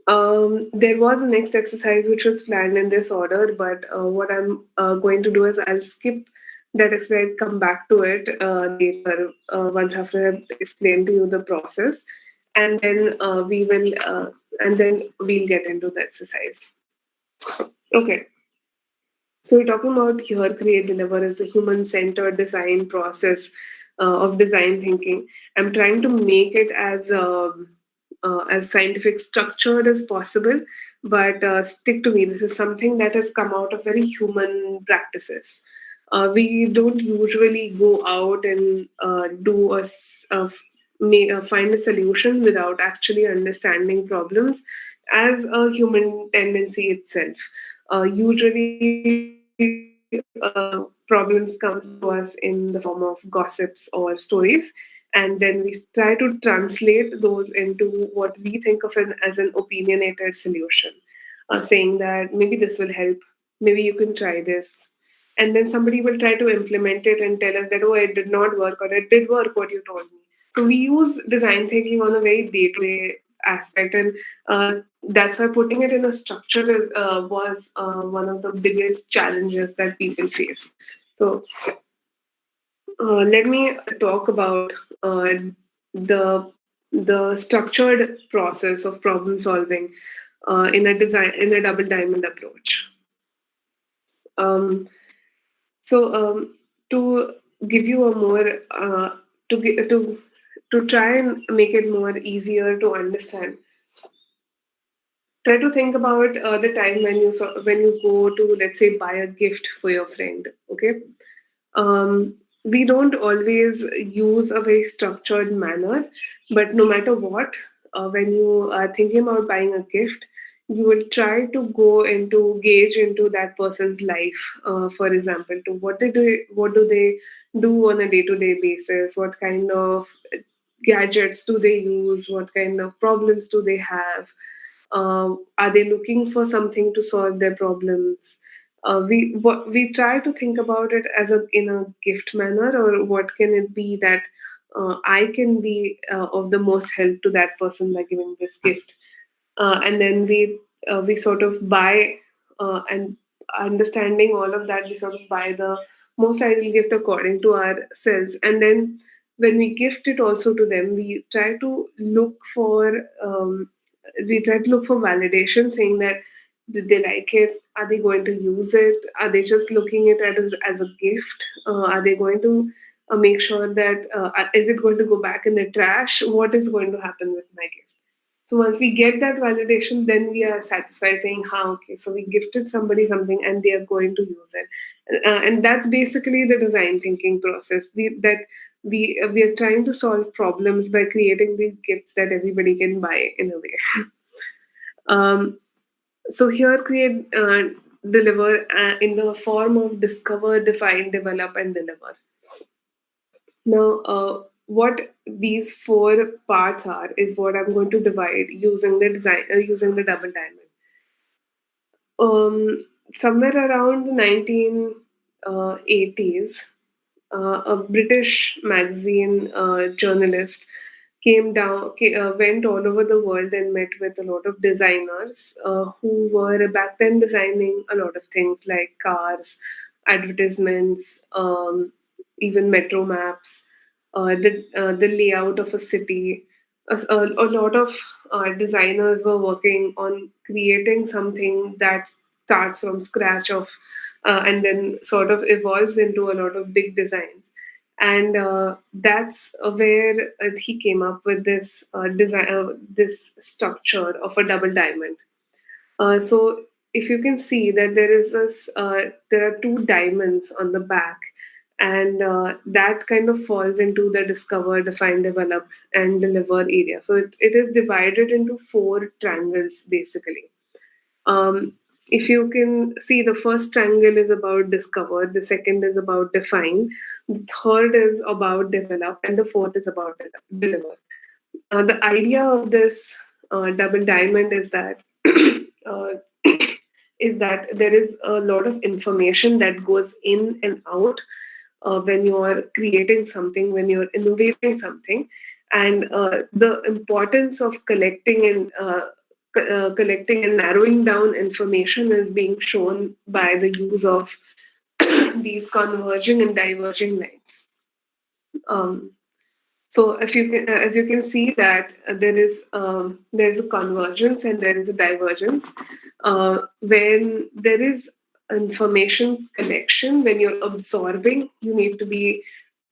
There was a next exercise which was planned in this order, but what I'm going to do is I'll skip that exercise, come back to it later once after I've explained to you the process, and then we'll get into the exercise. Okay. So we're talking about here create deliver as a human centered design process of design thinking. I'm trying to make it as scientific structured as possible, but stick to me. This is something that has come out of very human practices. We don't usually go out and find a solution without actually understanding problems as a human tendency itself. Usually, problems come to us in the form of gossips or stories, and then we try to translate those into what we think of as an opinionated solution, saying that maybe this will help, maybe you can try this. And then somebody will try to implement it and tell us that, oh, it did not work or it did work what you told me. So we use design thinking on a very day to day aspect. And that's why putting it in a structure was one of the biggest challenges that people face. So let me talk about the the structured process of problem solving in a double diamond approach. Um, so to give you a more to gi- to try and make it more easier to understand, try to think about the time when you go to, let's say, buy a gift for your friend. Okay. We don't always use a very structured manner, but no matter what, when you are thinking about buying a gift, you will try to go into gauge into that person's life. For example, to what do they do on a day to day basis? What kind of gadgets do they use? What kind of problems do they have? Are they looking for something to solve their problems? We try to think about it as a in a gift manner, or what can it be that I can be of the most help to that person by giving this gift. And then we sort of buy, and understanding all of that, we sort of buy the most ideal gift according to ourselves. And then when we gift it also to them, we try to look for validation, saying that, did they like it, are they going to use it, are they just looking at it as a gift, are they going to make sure that is it going to go back in the trash, what is going to happen with my gift. So once we get that validation, then we are satisfied, saying, "Ha, okay, so we gifted somebody something, and they are going to use it." And that's basically the design thinking process. We are trying to solve problems by creating these gifts that everybody can buy in a way. Um, so here, create, deliver in the form of discover, define, develop, and deliver. Now, what these four parts are is what I'm going to divide using the design using the double diamond. Somewhere around the 1980s, a British magazine journalist went all over the world and met with a lot of designers who were back then designing a lot of things like cars, advertisements, even metro maps, the layout of a city. A lot of designers were working on creating something that starts from scratch of and then sort of evolves into a lot of big designs. And that's where he came up with this design, this structure of a double diamond. So if you can see that there are two diamonds on the back, and that kind of falls into the discover, define, develop, and deliver area. So it is divided into four triangles basically. If you can see, the first triangle is about discover, the second is about define, the third is about develop, and the fourth is about deliver. The idea of this double diamond is that uh, is that there is a lot of information that goes in and out when you're creating something, when you're innovating something, and the importance of collecting and narrowing down information is being shown by the use of these converging and diverging lines. Um, so if you can, as you can see that there's a convergence and there is a divergence. When there is information collection, when you're absorbing, you need to be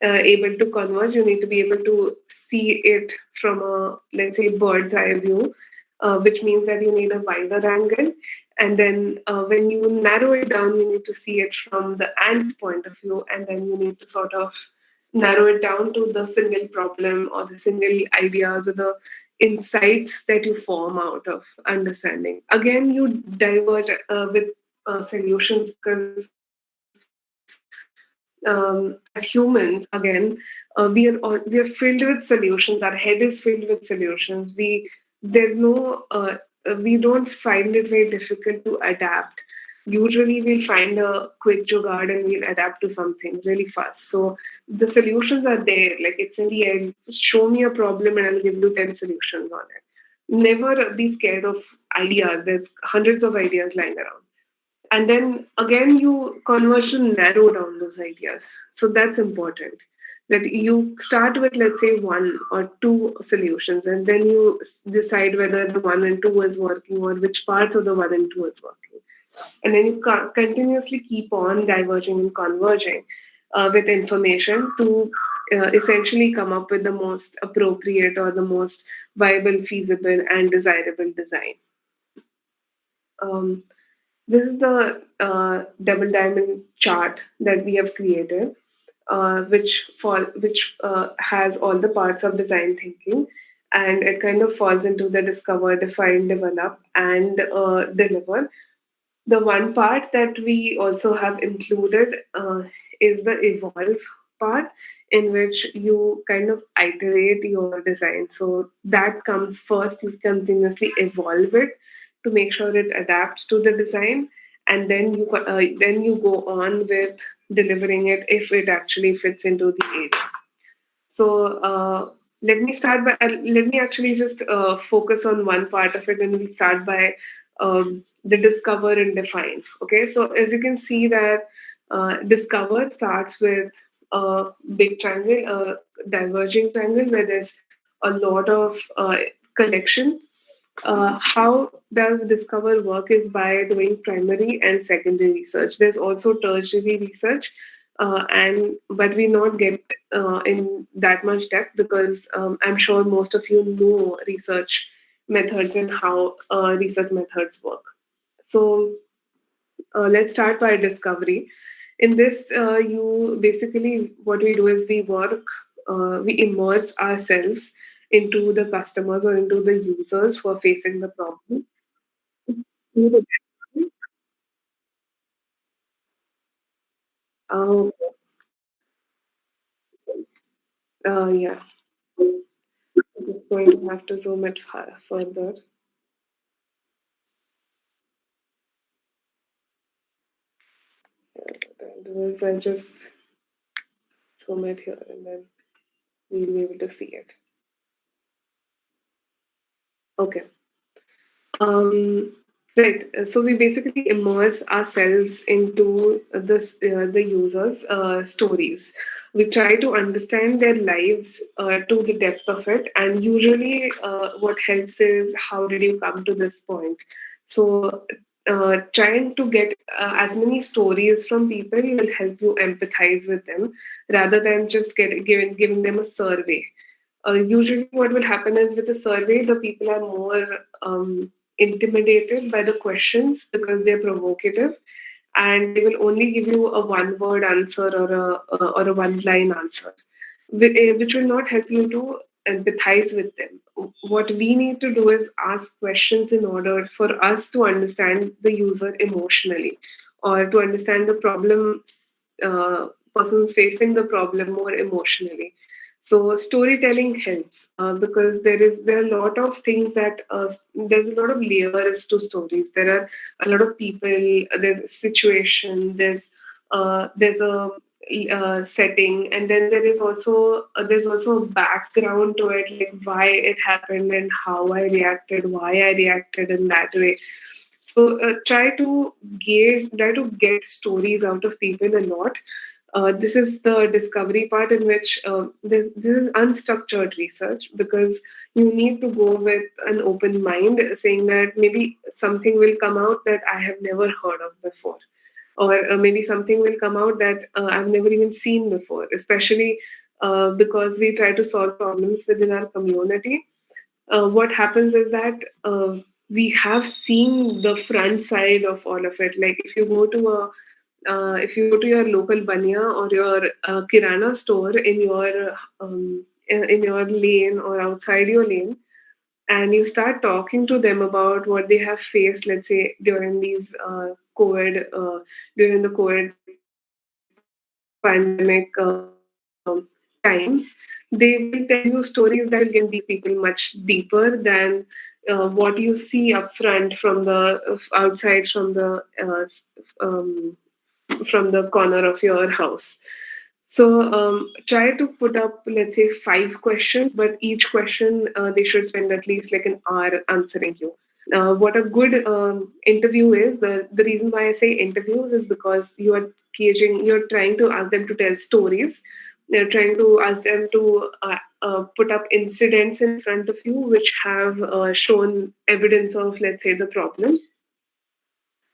able to converge. You need to be able to see it from a, let's say, bird's eye view, which means that you need a wider angle. And then when you narrow it down, you need to see it from the ant's point of view, and then you need to sort of narrow it down to the single problem or the single ideas or the insights that you form out of understanding. Again, you diverge with solutions because as humans, again, we are filled with solutions. Our head is filled with solutions. There's no we don't find it very difficult to adapt. Usually, we'll find a quick jugaad and we'll adapt to something really fast. So the solutions are there. Like it's in the air. Show me a problem and I'll give you 10 solutions on it. Never be scared of ideas. There's hundreds of ideas lying around, and then again you conversion narrow down those ideas. So that's important, that you start with, let's say, one or two solutions, and then you decide whether the one and two is working or which parts of the one and two is working, and then you continuously keep on diverging and converging with information to essentially come up with the most appropriate or the most viable, feasible, and desirable design. um, this is the double diamond chart that we have created, which has all the parts of design thinking, and it kind of falls into the discover, define, develop, and deliver. The one part that we also have included is the evolve part, in which you kind of iterate your design. So that comes first, you continuously evolve it to make sure it adapts to the design, and then you go on with delivering it if it actually fits into the area. So let me actually just focus on one part of it, and we start by the discover and define. Okay, so as you can see that discover starts with a big triangle, a diverging triangle where there's a lot of collection. How does discover work is by doing primary and secondary research. There's also tertiary research, and but we not get in that much depth because I'm sure most of you know research methods and how research methods work. So let's start by discovery. In this, you basically what we do is we immerse ourselves into the customers or into the users who are facing the problem. Oh, Yeah, I'm just going to have to zoom it further. Otherwise, I'll just zoom it here and then we'll be able to see it. Okay. Um, right. So we basically immerse ourselves into the users' stories. We try to understand their lives to the depth of it, and usually, what helps is how did you come to this point. So, trying to get as many stories from people will help you empathize with them rather than just giving them a survey. Usually, what will happen is with a survey, the people are more intimidated by the questions because they're provocative, and they will only give you a one-word answer or a one-line answer, which will not help you to empathize with them. What we need to do is ask questions in order for us to understand the user emotionally, or to understand the problem uh, person's facing the problem more emotionally. So storytelling helps because there are a lot of things that there's a lot of layers to stories. There are a lot of people. There's a situation. There's a setting, and then there's also a background to it, like why it happened and how I reacted, why I reacted in that way. So try to get stories out of people a lot. This is the discovery part in which this is unstructured research, because you need to go with an open mind, saying that maybe something will come out that I have never heard of before, or maybe something will come out that I've never even seen before, especially because we try to solve problems within our community. What happens is that we have seen the front side of all of it. Like if you go to your local banya or your kirana store in your lane or outside your lane, and you start talking to them about what they have faced, let's say during these COVID during the COVID pandemic times, they will tell you stories that will get these people much deeper than what you see up front from the outside from the corner of your house. So try to put up, let's say, 5 questions, but each question they should spend at least like an hour answering you. What a good interview is, the reason why I say interviews is because you're trying to ask them to tell stories. You're trying to ask them to put up incidents in front of you which have shown evidence of, let's say, the problem,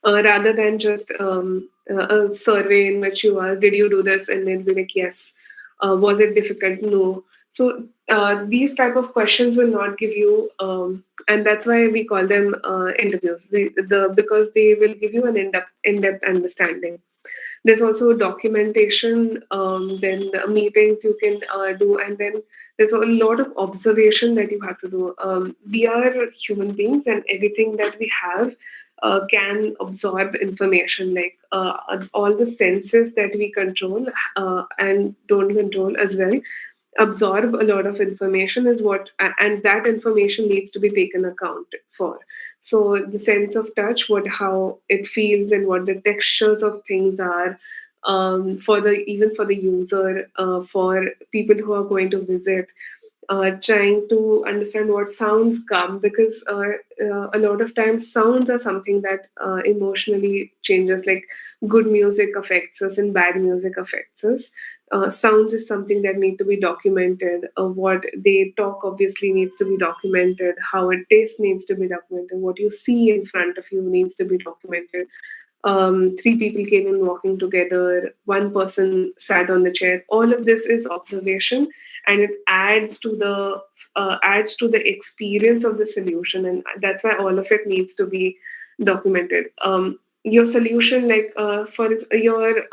rather than just a survey in which you ask, "Did you do this?" and then be like, "Yes." Was it difficult? No. So these type of questions will not give you, and that's why we call them interviews. Because they will give you an in-depth understanding. There's also documentation, then the meetings you can do, and then there's a lot of observation that you have to do. We are human beings, and everything that we have can absorb information, like all the senses that we control and don't control as well absorb a lot of information, is what and that information needs to be taken account for. So the sense of touch, what how it feels and what the textures of things are, for the even for the user, for people who are going to visit, trying to understand what sounds come, because a lot of times sounds are something that emotionally changes. Like good music affects us and bad music affects us. Sounds is something that need to be documented. What they talk obviously needs to be documented. How it tastes needs to be documented. What you see in front of you needs to be documented. Three people came in walking together, one person sat on the chair. All of this is observation, and it adds to the experience of the solution, and that's why all of it needs to be documented. Your solution, like for your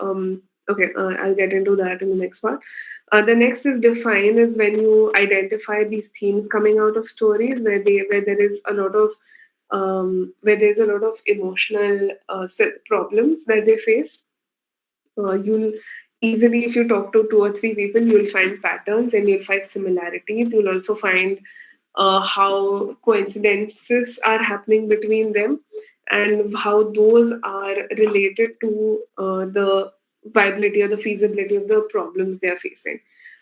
okay, I'll get into that in the next part. The next is define, is when you identify these themes coming out of stories where there is a lot of where there's a lot of emotional problems that they face. You'll easily, if you talk to two or three people, you'll find patterns and you'll find similarities. You'll also find how coincidences are happening between them and how those are related to the viability or the feasibility of the problems they are facing.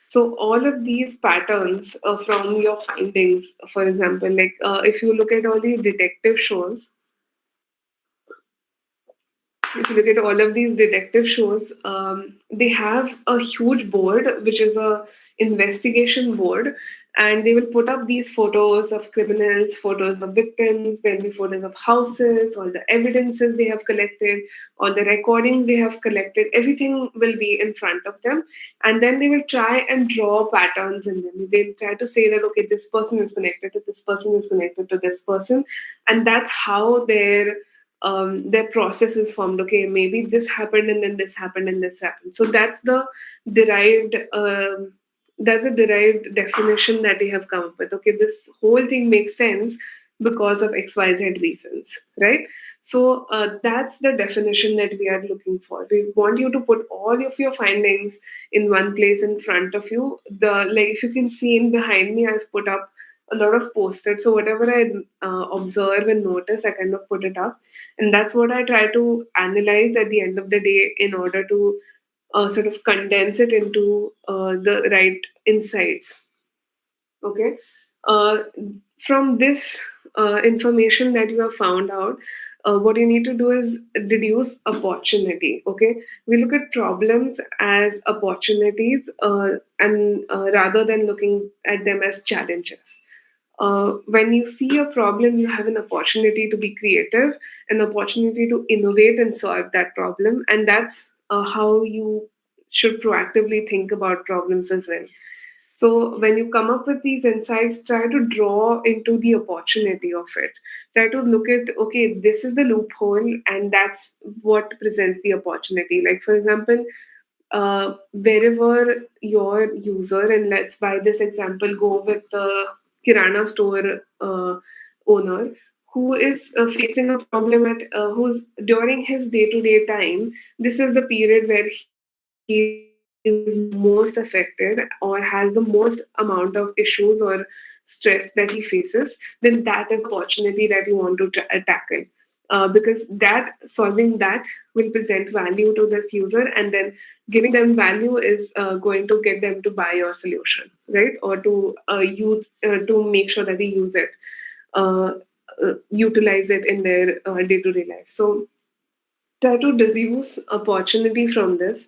So all of these patterns from your findings, for example, like if you look at all the detective shows, if you look at all of these detective shows, they have a huge board, which is a investigation board, and they will put up these photos of criminals, photos of victims, there'll be photos of houses, all the evidences they have collected, all the recordings they have collected, everything will be in front of them. And then they will try and draw patterns in them. They'll try to say that, okay, this person is connected to this person, is connected to this person. And that's how their process is formed. Okay, maybe this happened and then this happened and this happened. So derived that's a derived definition that they have come up with. Okay, this whole thing makes sense because of XYZ reasons, right? So that's the definition that we are looking for. We want you to put all of your findings in one place in front of you. The Like, if you can see in behind me, I've put up a lot of post-it. So whatever I observe and notice, I kind of put it up, and that's what I try to analyze at the end of the day in order to sort of condense it into the right insights. Okay. uh, from this information that you have found out, what you need to do is deduce opportunity. Okay, we look at problems as opportunities, and rather than looking at them as challenges. When you see a problem, you have an opportunity to be creative, an opportunity to innovate and solve that problem. And that's how you should proactively think about problems as well. So when you come up with these insights, try to draw into the opportunity of it. Try to look at, okay, this is the loophole, and that's what presents the opportunity. Like, for example, wherever your user, and let's by this example go with the kirana store owner who is facing a problem at who's during his day-to-day time, this is the period where he is most affected or has the most amount of issues or stress that he faces. Then that is the opportunity that you want to tackle, because that solving that will present value to this user, and then giving them value is going to get them to buy your solution, right? Or to use to make sure that they use it, uh, utilize it in their day-to-day life. So try to deduce opportunity from this,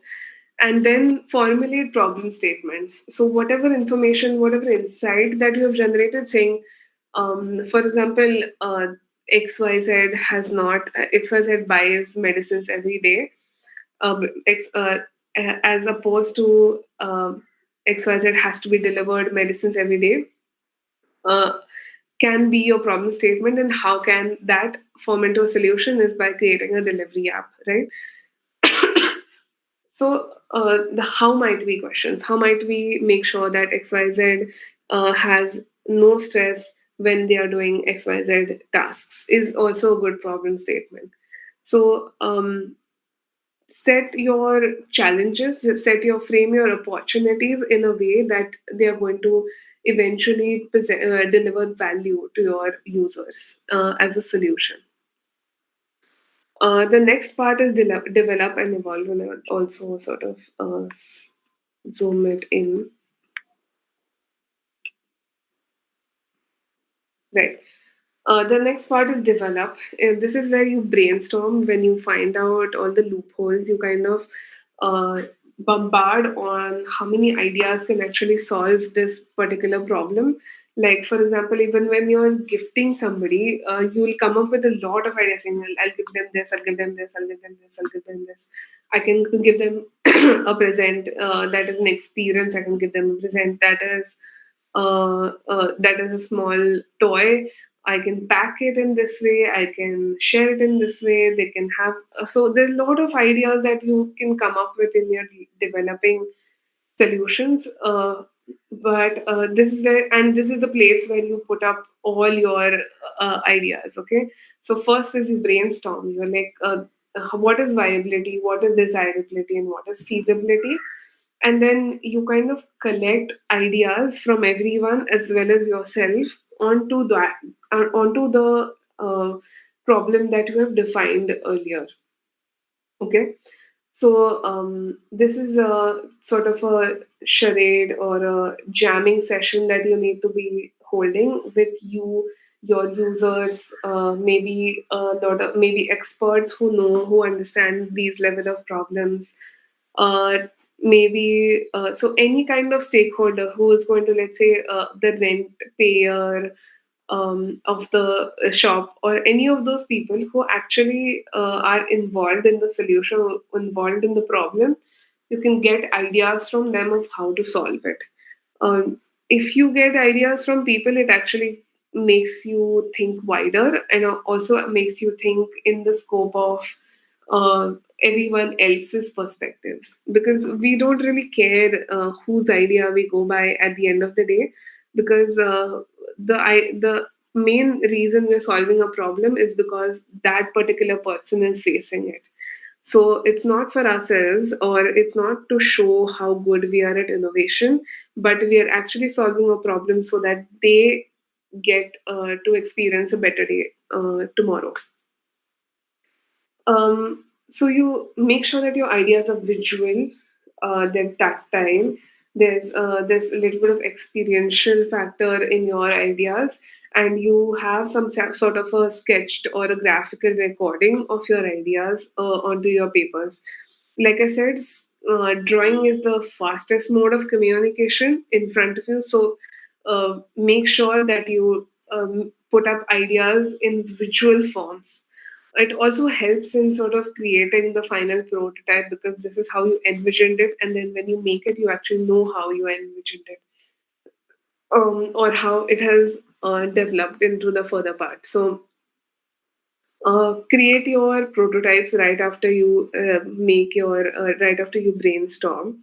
and then formulate problem statements. So whatever information, whatever insight that you have generated, saying, for example, XYZ has not XYZ buys medicines every day, as opposed to XYZ has to be delivered medicines every day, uh, can be your problem statement. And how can that form into a solution is by creating a delivery app, right? So, the how might we questions. How might we make sure that XYZ has no stress when they are doing XYZ tasks is also a good problem statement. So, set your challenges, set your frame your opportunities in a way that they are going to eventually deliver value to your users as a solution. The next part is develop and evolve, and I'll also sort of zoom it in. Right. The next part is develop. This is where you brainstorm. When you find out all the loopholes, you kind of uh, bombard on how many ideas can actually solve this particular problem. Like, for example, even when you're gifting somebody, you will come up with a lot of ideas saying, I'll give them this, I'll give them this, I'll give them this, I'll give them this. I can give them a present that is an experience. I can give them a present that is a small toy. I can pack it in this way. I can share it in this way. They can have. So there's a lot of ideas that you can come up with in your developing solutions. But this is the place where you put up all your ideas. Okay. So first is you brainstorm. You're like, what is viability, what is desirability, and what is feasibility. And then you kind of collect ideas from everyone as well as yourself onto that, onto the problem that you have defined earlier. Okay. So this is a sort of a charade or a jamming session that you need to be holding with you, your users, maybe lot of, maybe experts who know, who understand these level of problems. Uh, Maybe so any kind of stakeholder who is going to, let's say, the rent payer of the shop, or any of those people who actually are involved in the solution, or involved in the problem. You can get ideas from them of how to solve it. um, if you get ideas from people, it actually makes you think wider, and also makes you think in the scope of uh, everyone else's perspectives, because we don't really care whose idea we go by at the end of the day, because the main reason we're solving a problem is because that particular person is facing it. So it's not for ourselves, or it's not to show how good we are at innovation, but we are actually solving a problem so that they get to experience a better day tomorrow. So you make sure that your ideas are visual, they're tactile. There's a little bit of experiential factor in your ideas, and you have some sort of a sketched or a graphical recording of your ideas onto your papers. Like I said, drawing is the fastest mode of communication in front of you. So make sure that you put up ideas in visual forms. It also helps in sort of creating the final prototype, because this is how you envisioned it, and then when you make it, you actually know how you envisioned it, or how it has developed into the further part. So create your prototypes right after you make your right after you brainstorm.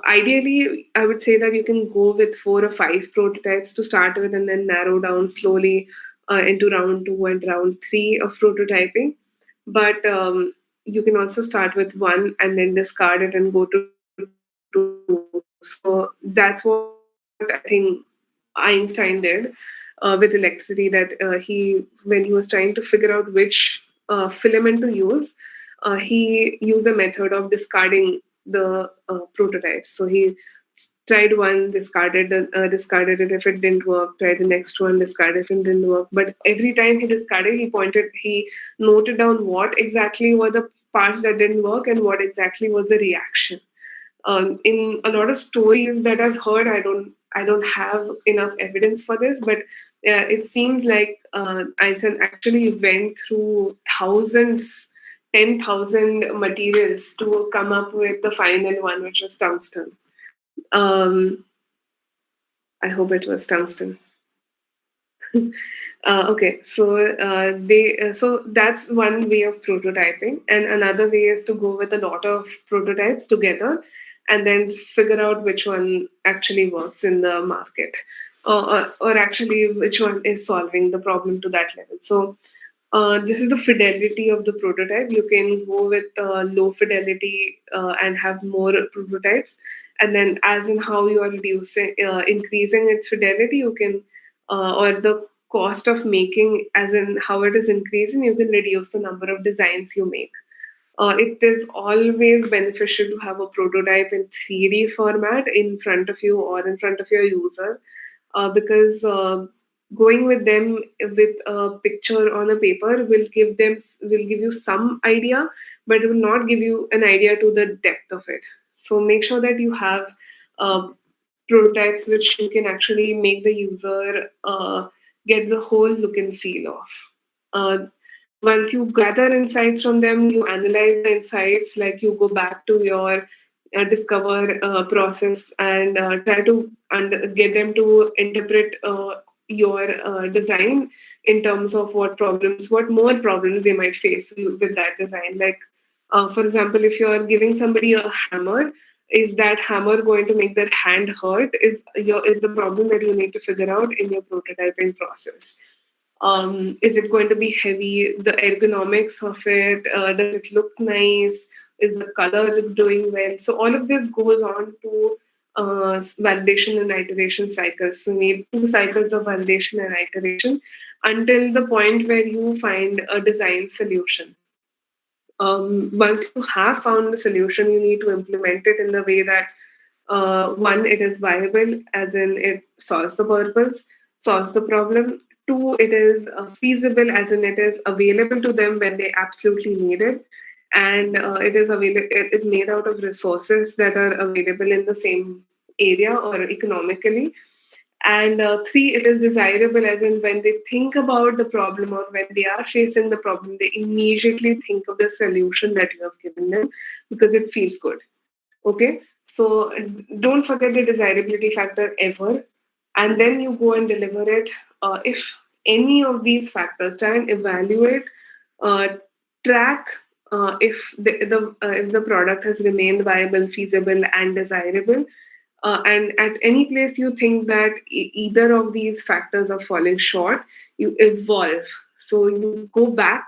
Ideally, I would say that you can go with 4 or 5 prototypes to start with, and then narrow down slowly into round 2 and round 3 of prototyping. But you can also start with one and then discard it and go to 2. So that's what I think Einstein did with electricity. That when he was trying to figure out which filament to use, he used a method of discarding the prototypes. So he tried one, discarded it. If it didn't work, tried the next one, discarded if it didn't work. But every time he discarded, he noted down what exactly were the parts that didn't work and what exactly was the reaction. In a lot of stories that I've heard, I don't have enough evidence for this, but it seems like Einstein actually went through thousands, 10,000 materials to come up with the final one, which was tungsten. Um, I hope it was tungsten. Okay, so so that's one way of prototyping, and another way is to go with a lot of prototypes together, and then figure out which one actually works in the market, or actually which one is solving the problem to that level. So this is the fidelity of the prototype. You can go with low fidelity and have more prototypes, and then as in how you are increasing its fidelity, you can, or the cost of making, as in how it is increasing, you can reduce the number of designs you make. It is always beneficial to have a prototype in 3D format in front of you or in front of your user, because going with them with a picture on a paper will give you some idea, but it will not give you an idea to the depth of it. So make sure that you have uh, prototypes which you can actually make the user get the whole look and feel of. Once you gather insights from them, you analyze the insights, like you go back to your discover process and try to get them to interpret your design in terms of what more problems they might face with that design. Like, for example, if you're giving somebody a hammer, is that hammer going to make their hand hurt? Is the problem that you need to figure out in your prototyping process. Is it going to be heavy? The ergonomics of it, does it look nice? Is the color doing well? So all of this goes on to validation and iteration cycles. So you need two cycles of validation and iteration until the point where you find a design solution. Once you have found the solution, you need to implement it in the way that one, it is viable, as in it solves the purpose, solves the problem. Two, it is feasible, as in it is available to them when they absolutely need it, and it is available. It is made out of resources that are available in the same area or economically. And three, it is desirable, as in when they think about the problem or when they are facing the problem, they immediately think of the solution that you have given them because it feels good. Okay, so don't forget the desirability factor ever, and then you go and deliver it. If any of these factors, try and evaluate, uh, track if the product has remained viable, feasible, and desirable. And at any place you think that either of these factors are falling short, you evolve. So you go back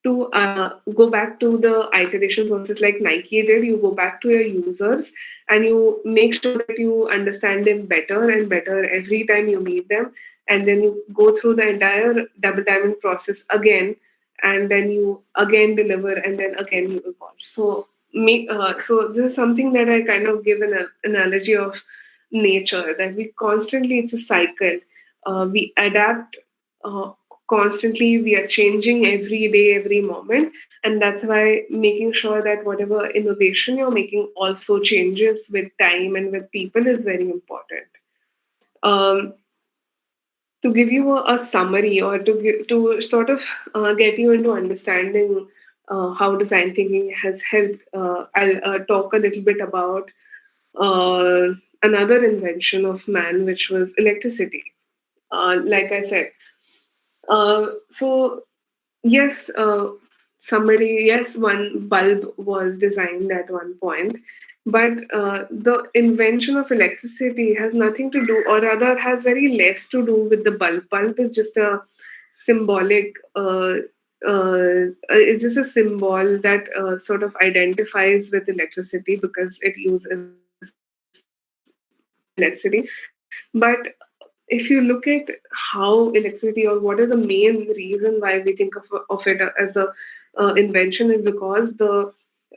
to the iteration process like Nike did. You go back to your users and you make sure that you understand them better and better every time you meet them, and then you go through the entire double diamond process again, and then you again deliver, and then again you evolve. So this is something that I kind of give an analogy of nature, that we constantly, it's a cycle. We adapt uh, constantly, we are changing every day, every moment, and that's why making sure that whatever innovation you're making also changes with time and with people is very important. um, to give you a summary, or to sort of get you into understanding how design thinking has helped, I'll talk a little bit about uh, another invention of man, which was electricity. Like I said, so yes, yes, one bulb was designed at one point, but the invention of electricity has nothing to do, or rather, has very less to do with the bulb. Bulb is just a symbolic. It's just a symbol that sort of identifies with electricity because it uses electricity. But if you look at how electricity, or what is the main reason why we think of it as a invention, is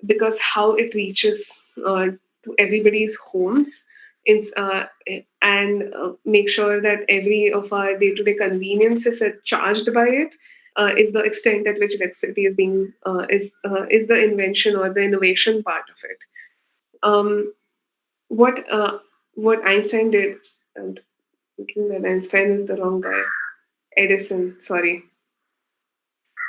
because how it reaches to everybody's homes is and make sure that every of our day-to-day conveniences are charged by it, is the extent at which electricity is being is the invention or the innovation part of it. um, what what Einstein did, and thinking that Einstein is the wrong guy. Edison, sorry.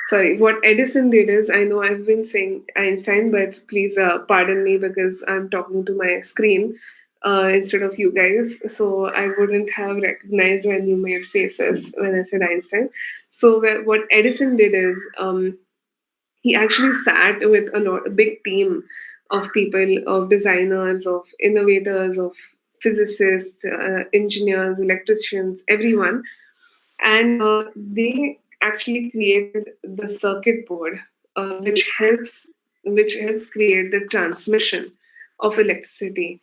Sorry. What Edison did is, I know I've been saying Einstein, but please pardon me because I'm talking to my screen instead of you guys. So I wouldn't have recognized when you made faces when I said Einstein. So what Edison did is, he actually sat with a big team of people, of designers, of innovators, of physicists, engineers, electricians, everyone, and they actually created the circuit board, which helps create the transmission of electricity.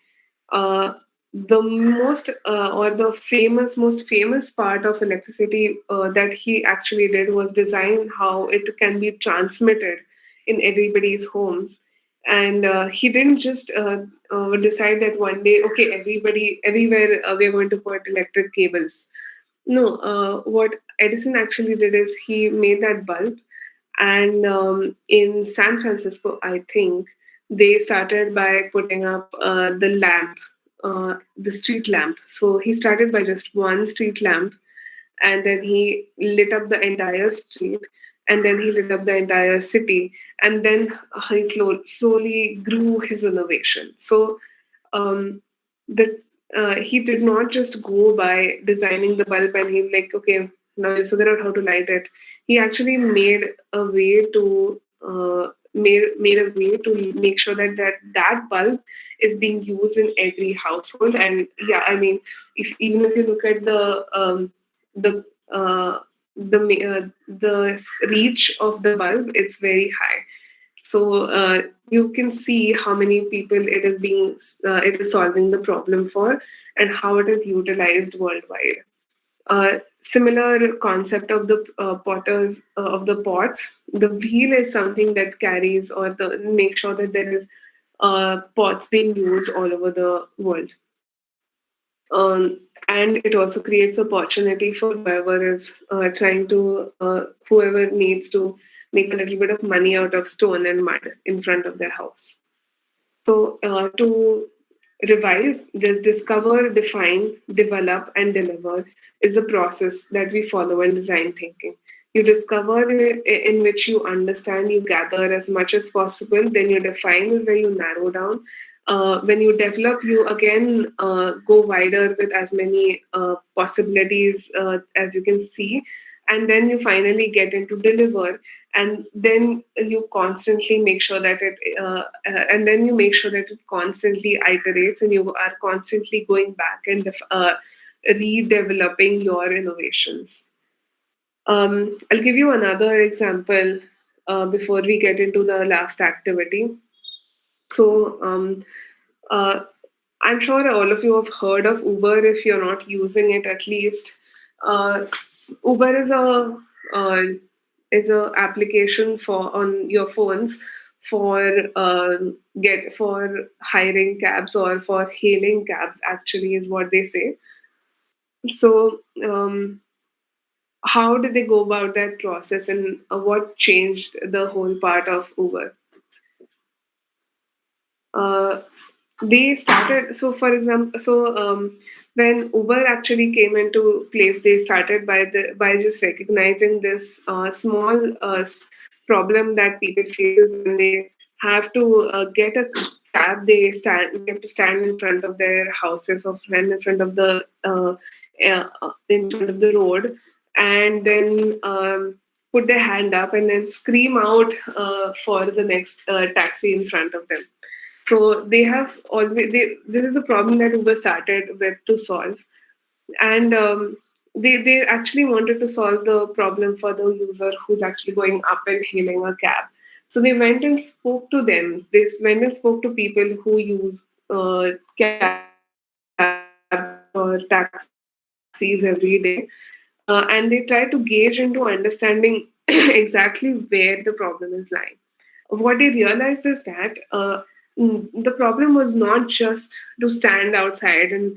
uh, the most famous part of electricity that he actually did was design how it can be transmitted in everybody's homes. And he didn't just decide that one day, okay, everybody everywhere we're going to put electric cables. No, what Edison actually did is he made that bulb, and in San Francisco, I think they started by putting up the lamp, the street lamp. So he started by just one street lamp, and then he lit up the entire street, and then he lit up the entire city, and then he slowly grew his innovation. So um, that he did not just go by designing the bulb and he's like, okay, now you figure out how to light it. He actually made a way to make sure that bulb is being used in every household. And yeah, I mean, if even if you look at the the reach of the bulb is very high. So you can see how many people it is solving the problem for, and how it is utilized worldwide. Similar concept of the potters of the pots. The wheel is something that carries or the make sure that there is pots being used all over the world. And it also creates opportunity for whoever needs to make a little bit of money out of stone and mud in front of their house. So, to revise, this discover, define, develop, and deliver is a process that we follow in design thinking. You discover in which you understand, you gather as much as possible, then you define is where you narrow down. When you develop, you again go wider with as many possibilities as you can see, and then you finally get into deliver, and then you constantly make sure that and then you make sure that it constantly iterates, and you are constantly going back and redeveloping your innovations. I'll give you another example before we get into the last activity. So, uh, I'm sure all of you have heard of Uber. If you're not using it, at least uh, Uber uh, is a application for on your phones for get for hiring cabs or for hailing cabs. Actually, is what they say. So, how did they go about that process, and what changed the whole part of Uber? Uh, they started when Uber actually came into place, they started by just recognizing this small problem that people faces when they have to get a cab. They have to stand in front of their houses or stand in front of the in front of the road, and then put their hand up and then scream out for the next taxi in front of them. So this is the problem that Uber started with to solve, and they actually wanted to solve the problem for the user who's actually going up and hailing a cab. So they went and spoke to them. They went and spoke to people who use cabs or taxis every day, and they try to gauge into understanding exactly where the problem is lying. What they realized is that the problem was not just to stand outside and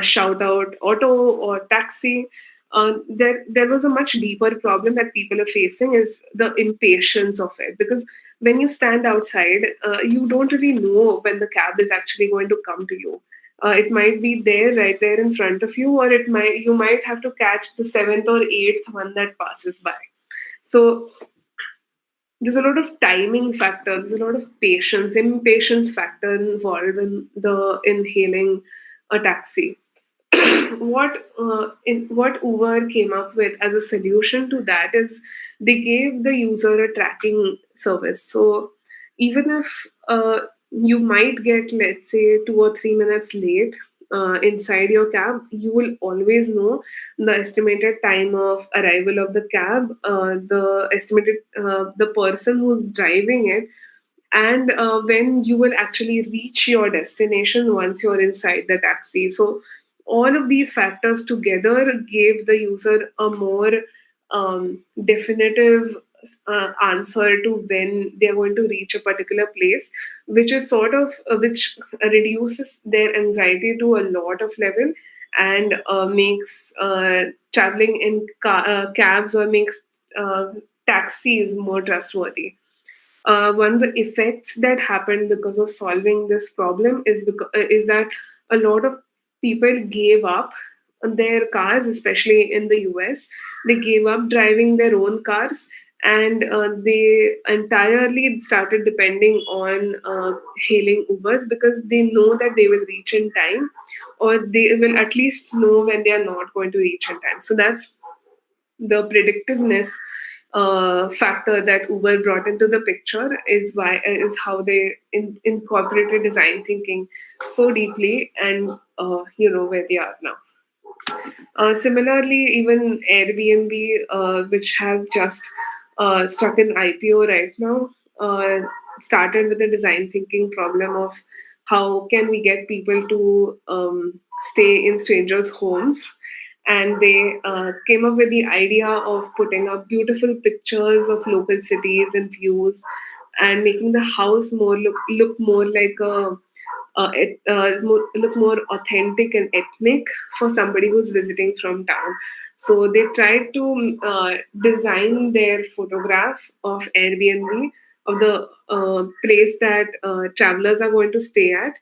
shout out auto or taxi. There was a much deeper problem that people are facing is the impatience of it, because when you stand outside, you don't really know when the cab is actually going to come to you. It might be there right there in front of you, or it might you might have to catch the seventh or eighth one that passes by. So there's a lot of timing factor, there's a lot of impatience factor involved in the inhaling a taxi. What Uber came up with as a solution to that is they gave the user a tracking service. So even if you might get, let's say, 2 or 3 minutes late inside your cab, you will always know the estimated time of arrival of the cab, the person who's driving it, and when you will actually reach your destination once you're inside the taxi. So all of these factors together gave the user a more definitive answer to when they're going to reach a particular place, which is sort of which reduces their anxiety to a lot of level, and makes traveling in cabs, or makes taxis more trustworthy. One of the effects that happened because of solving this problem is that a lot of people gave up on their cars, especially in the US. They gave up driving their own cars, and they entirely started depending on hailing Ubers, because they know that they will reach in time, or they will at least know when they are not going to reach in time. So that's the predictiveness factor that Uber brought into the picture, is how they incorporated design thinking so deeply, and where they are now. Similarly, even Airbnb, which has just struck an IPO right now, uh, started with a design thinking problem of how can we get people to stay in strangers' homes. And they came up with the idea of putting up beautiful pictures of local cities and views, and making the house more look more like a look more authentic and ethnic for somebody who's visiting from town. So they tried to design their photograph of Airbnb, of the place that travelers are going to stay at.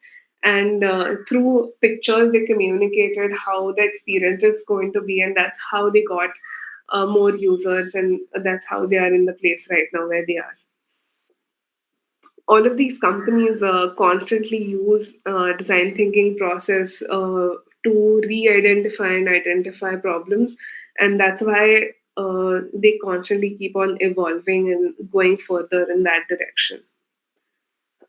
And through pictures, they communicated how the experience is going to be, and that's how they got more users, and that's how they are in the place right now where they are. All of these companies constantly use design thinking process to re-identify and identify problems, and that's why they constantly keep on evolving and going further in that direction.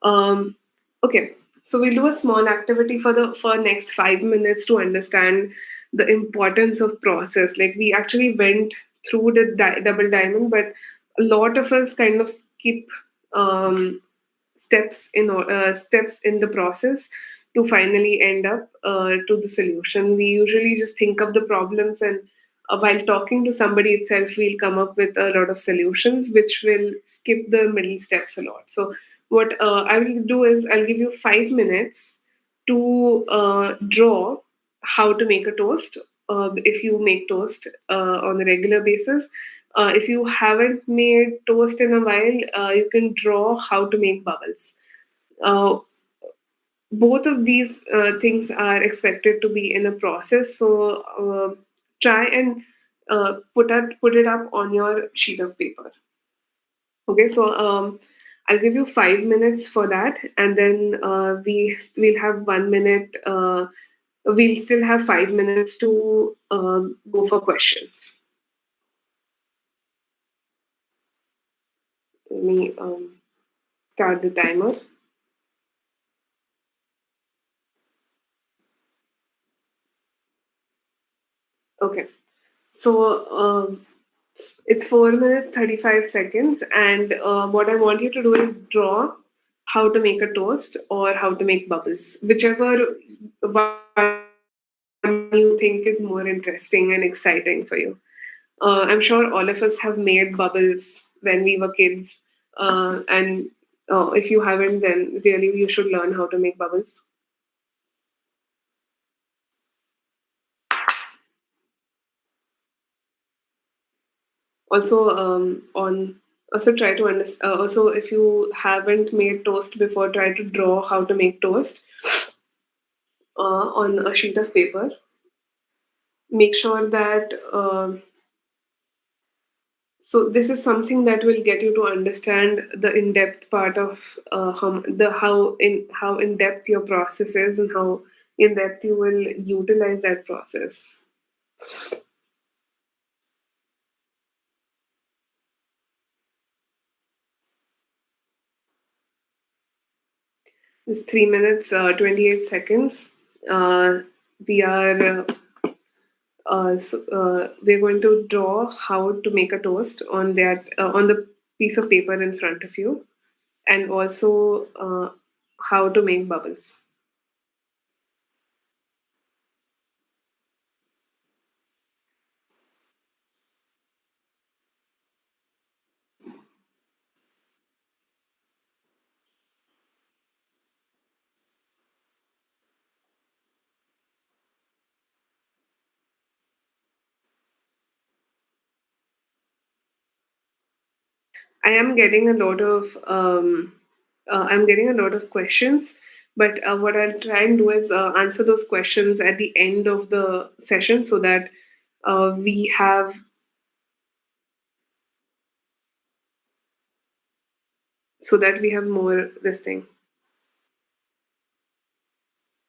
um, okay, so we'll do a small activity for next 5 minutes to understand the importance of process. Like, we actually went through the double diamond, but a lot of us kind of skip um, steps in the process to finally end up to the solution. We usually just think of the problems, and while talking to somebody itself, we'll come up with a lot of solutions, which will skip the middle steps a lot. So what I will do is I'll give you 5 minutes to draw how to make a toast. If you make toast on a regular basis, if you haven't made toast in a while, you can draw how to make bubbles. Uh, both of these things are expected to be in a process, so try and put it up on your sheet of paper. Okay, so I'll give you 5 minutes for that, and then we'll have 1 minute. We'll still have 5 minutes to go for questions. Let me start the timer. Okay, so it's 4 minutes 35 seconds, and what I want you to do is draw how to make a toast or how to make bubbles, whichever one you think is more interesting and exciting for you. I'm sure all of us have made bubbles when we were kids, and if you haven't, then really you should learn how to make bubbles. Also, on also try to understand. Also, if you haven't made toast before, try to draw how to make toast on a sheet of paper. Make sure that so this is something that will get you to understand the in-depth part of how in depth your process is, and how in depth you will utilize that process. It's 3 minutes 28 seconds. Uh, we are we're going to draw how to make a toast on that on the piece of paper in front of you, and also how to make bubbles. I am getting a lot of I'm getting a lot of questions, but what I'll try and do is answer those questions at the end of the session, so that we have more this thing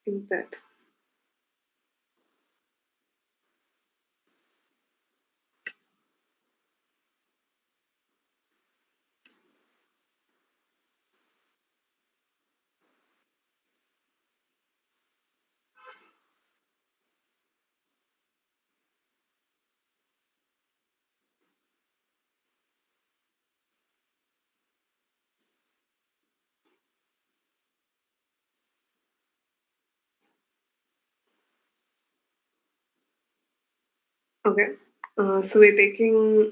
in that. Okay. So we're taking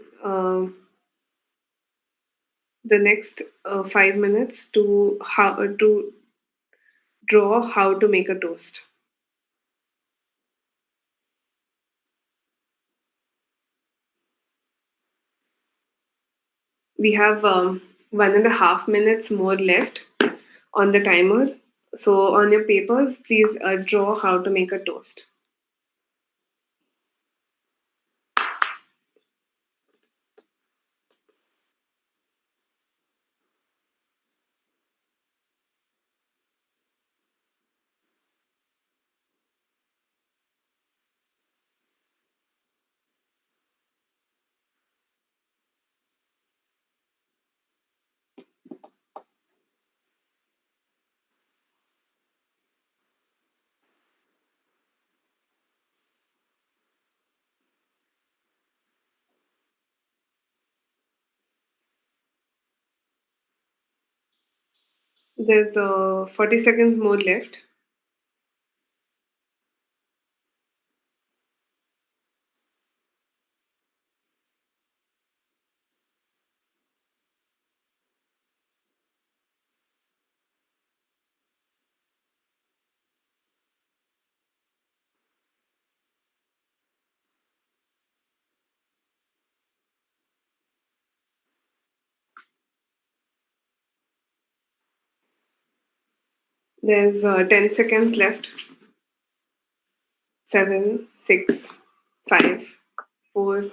the next 5 minutes to how to draw how to make a toast. We have 1.5 minutes more left on the timer. So on your papers, please draw how to make a toast. There's 40 seconds more left. There's 10 seconds left. 7, 6, 5, 4,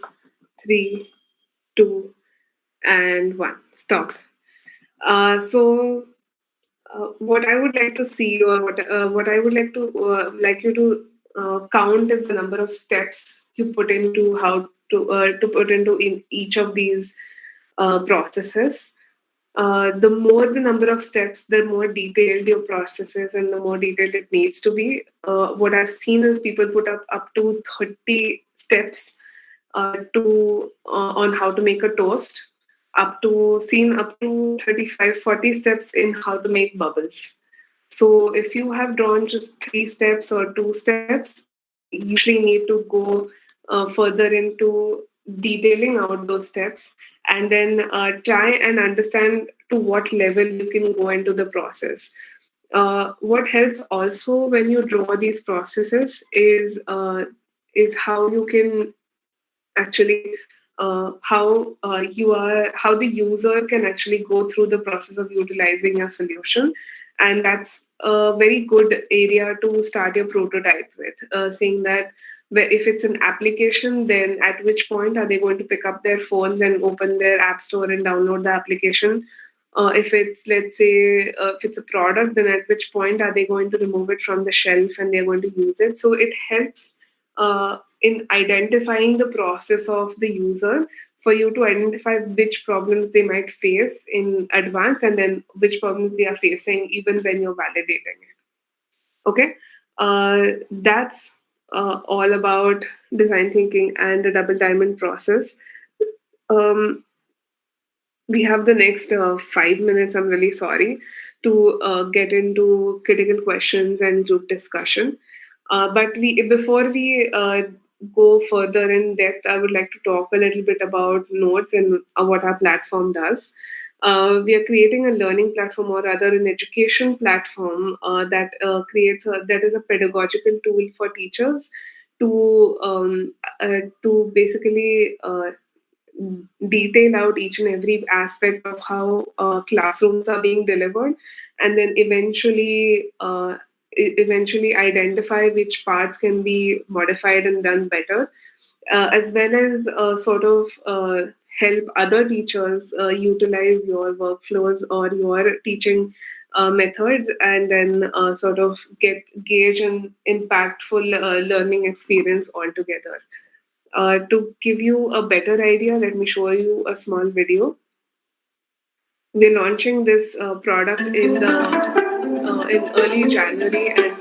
3, 2, and 1. Stop. So what I would like to see, or what I would like you to count is the number of steps you put into how to put into in each of these processes. The more the number of steps, the more detailed your process is, and the more detailed it needs to be. What I've seen is people put up to 30 steps to on how to make a toast, up to 35, 40 steps in how to make bubbles. So if you have drawn just 3 steps or 2 steps, usually need to go further into detailing out those steps, and then try and understand to what level you can go into the process. What helps also when you draw these processes is how you can actually how the user can actually go through the process of utilizing a solution, and that's a very good area to start your prototype with, saying that if it's an application, then at which point are they going to pick up their phones and open their app store and download the application. If it's, let's say, if it's a product, then at which point are they going to remove it from the shelf and they're going to use it. So it helps in identifying the process of the user, for you to identify which problems they might face in advance, and then which problems they are facing even when you're validating it. Okay. That's all about design thinking and the double diamond process. um, we have the next 5 minutes. I'm really sorry to get into critical questions and group discussion. But we before we go further in depth, I would like to talk a little bit about notes and what our platform does. We are creating a learning platform, or rather, an education platform that is a pedagogical tool for teachers to basically detail out each and every aspect of how classrooms are being delivered, and then eventually identify which parts can be modified and done better, as well as help other teachers utilize your workflows or your teaching methods, and then sort of get gauge an impactful learning experience altogether. To give you a better idea, let me show you a small video. We're launching this product in early January, and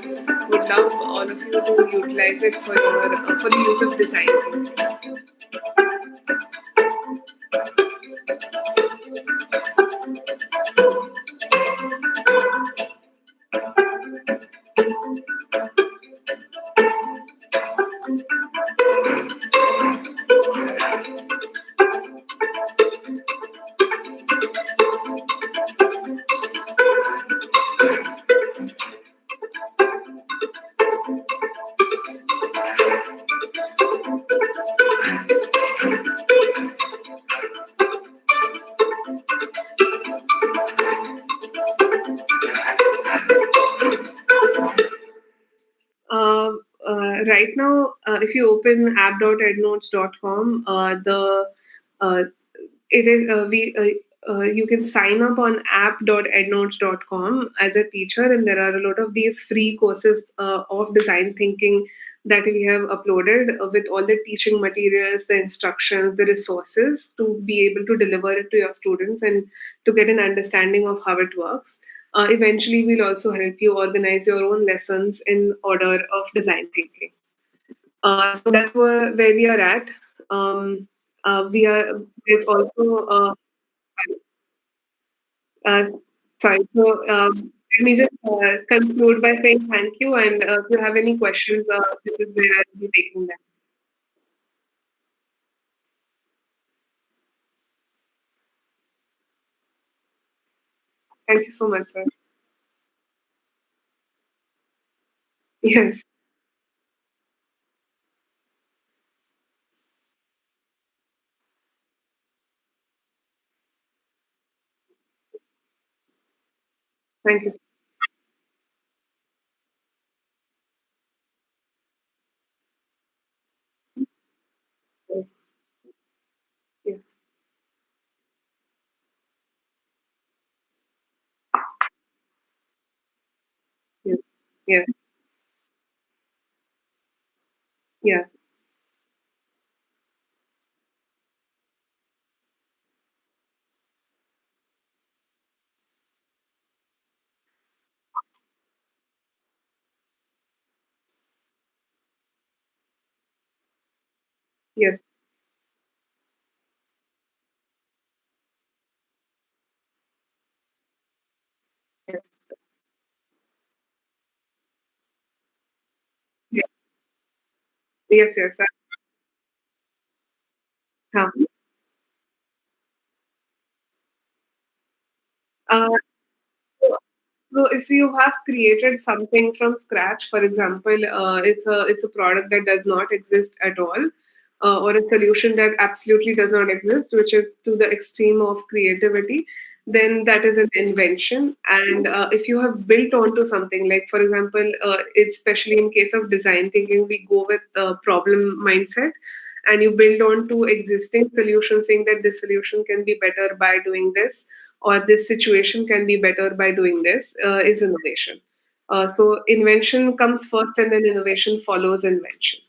would love all of you to utilize it for the use of design thinking. right now, if you open app.ednotes.com, uh, it is you can sign up on app.ednotes.com as a teacher, and there are a lot of these free courses of design thinking that we have uploaded with all the teaching materials, the instructions, the resources to be able to deliver it to your students and to get an understanding of how it works. Eventually, we'll also help you organize your own lessons in order of design thinking. So that's where we are at. We are there's also uh, sorry. So let me just conclude by saying thank you. And if you have any questions, this is where I'll be taking them. Thank you so much, sir. Yes, thank you. So yeah, yeah, yeah, yeah. Yes, yes, yes, yes, yes. Huh. Uh, so So if you have created something from scratch, for example, it's a product that does not exist at all, or a solution that absolutely does not exist, which is to the extreme of creativity, then that is an invention. And if you have built onto something, like for example, especially in case of design thinking, we go with problem mindset, and you build on to existing solutions, saying that this solution can be better by doing this, or this situation can be better by doing this, is innovation. So invention comes first, and then innovation follows invention.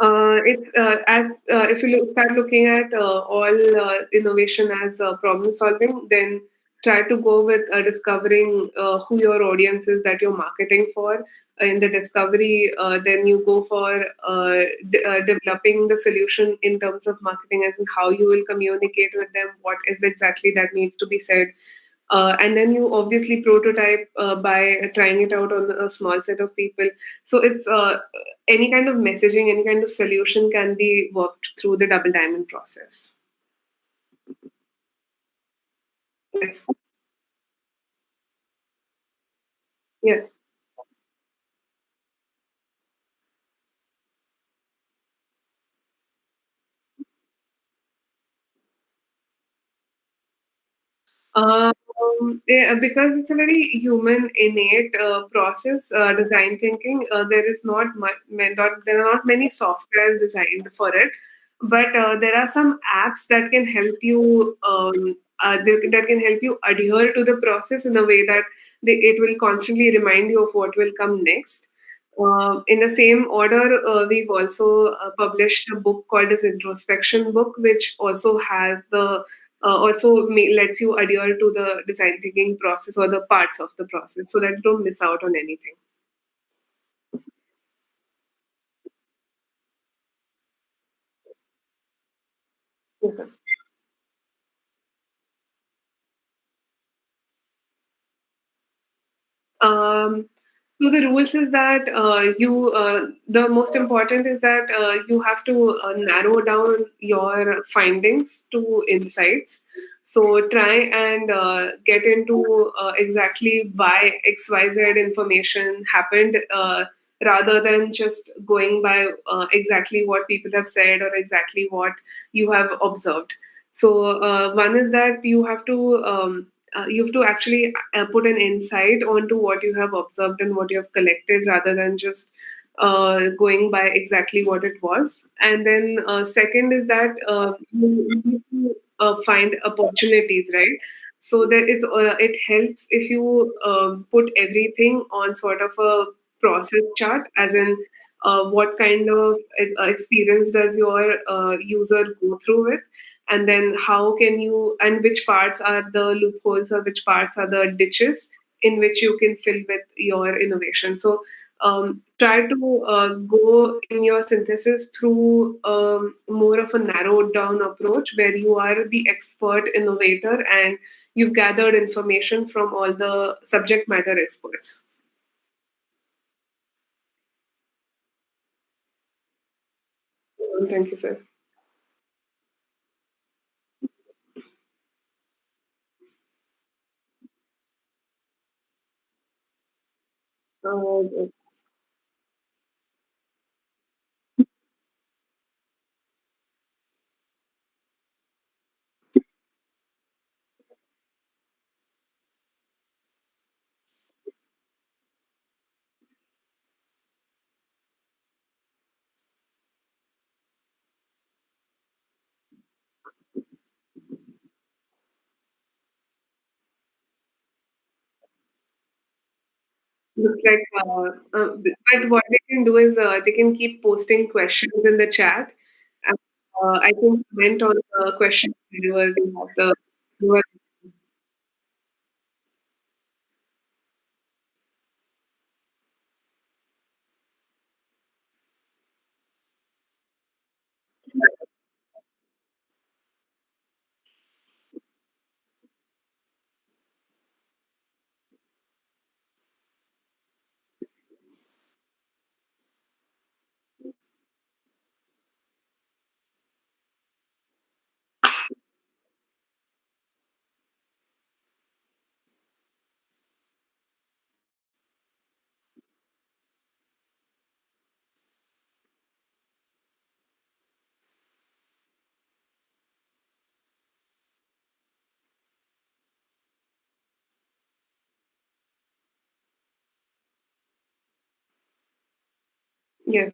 It's as if you start looking at all innovation as problem solving, then try to go with discovering who your audience is that you're marketing for. In the discovery, then you go for developing the solution in terms of marketing, as in how you will communicate with them, what is exactly that needs to be said, and then you obviously prototype by trying it out on a small set of people. So it's any kind of messaging, any kind of solution can be worked through the double diamond process. Yes. Yeah. Because it's a very human innate process, design thinking. There is not much, there are not many softwares designed for it, but there are some apps that can help you. That can help you adhere to the process in a way that it will constantly remind you of what will come next. In the same order, we've also published a book called as Introspection Book, which also has the lets you adhere to the design thinking process or the parts of the process so that you don't miss out on anything. Yes, sir. Um, so the rules is that the most important is that you have to narrow down your findings to insights. So try and get into exactly why XYZ information happened. rather than just going by exactly what people have said or exactly what you have observed. So one is that you have to actually put an insight onto what you have observed and what you have collected rather than just going by exactly what it was. And then second is that you need to find opportunities, right? So that it helps if you put everything on sort of a process chart, as in what kind of experience does your user go through with, and then how can you, and which parts are the loopholes or which parts are the ditches in which you can fill with your innovation. So try to go in your synthesis through more of a narrowed down approach where you are the expert innovator and you've gathered information from all the subject matter experts. Thank you, sir. Uh, Looks like, but what they can do is they can keep posting questions in the chat. And, I can comment on the question whenever they have the. Yes,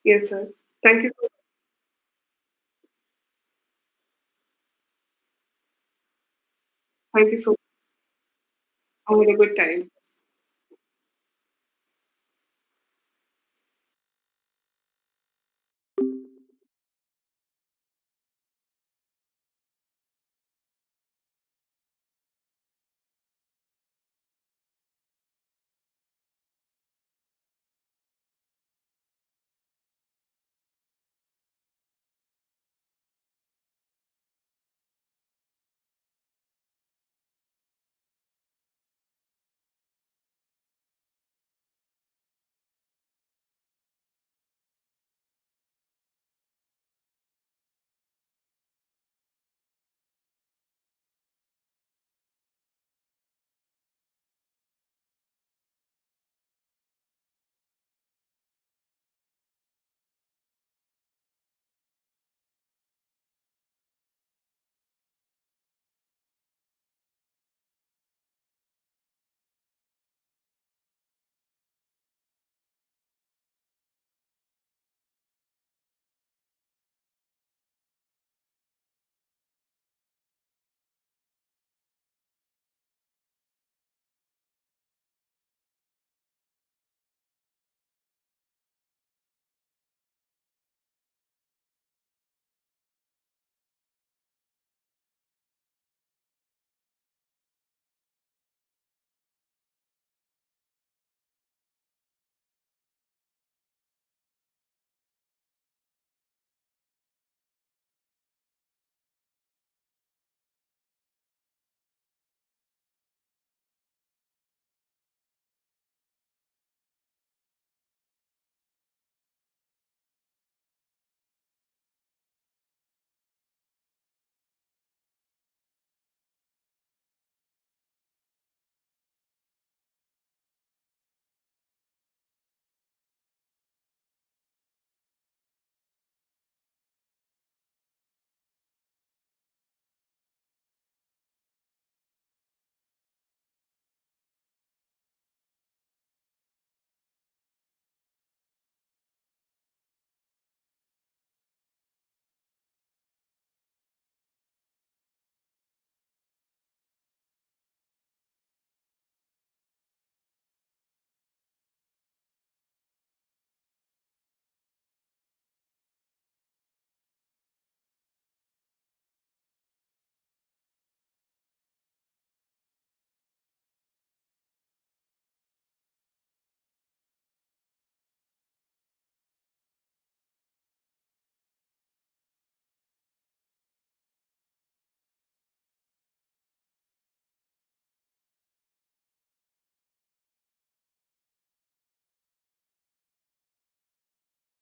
yes, sir. Thank you so Thank you so much. I had a good time.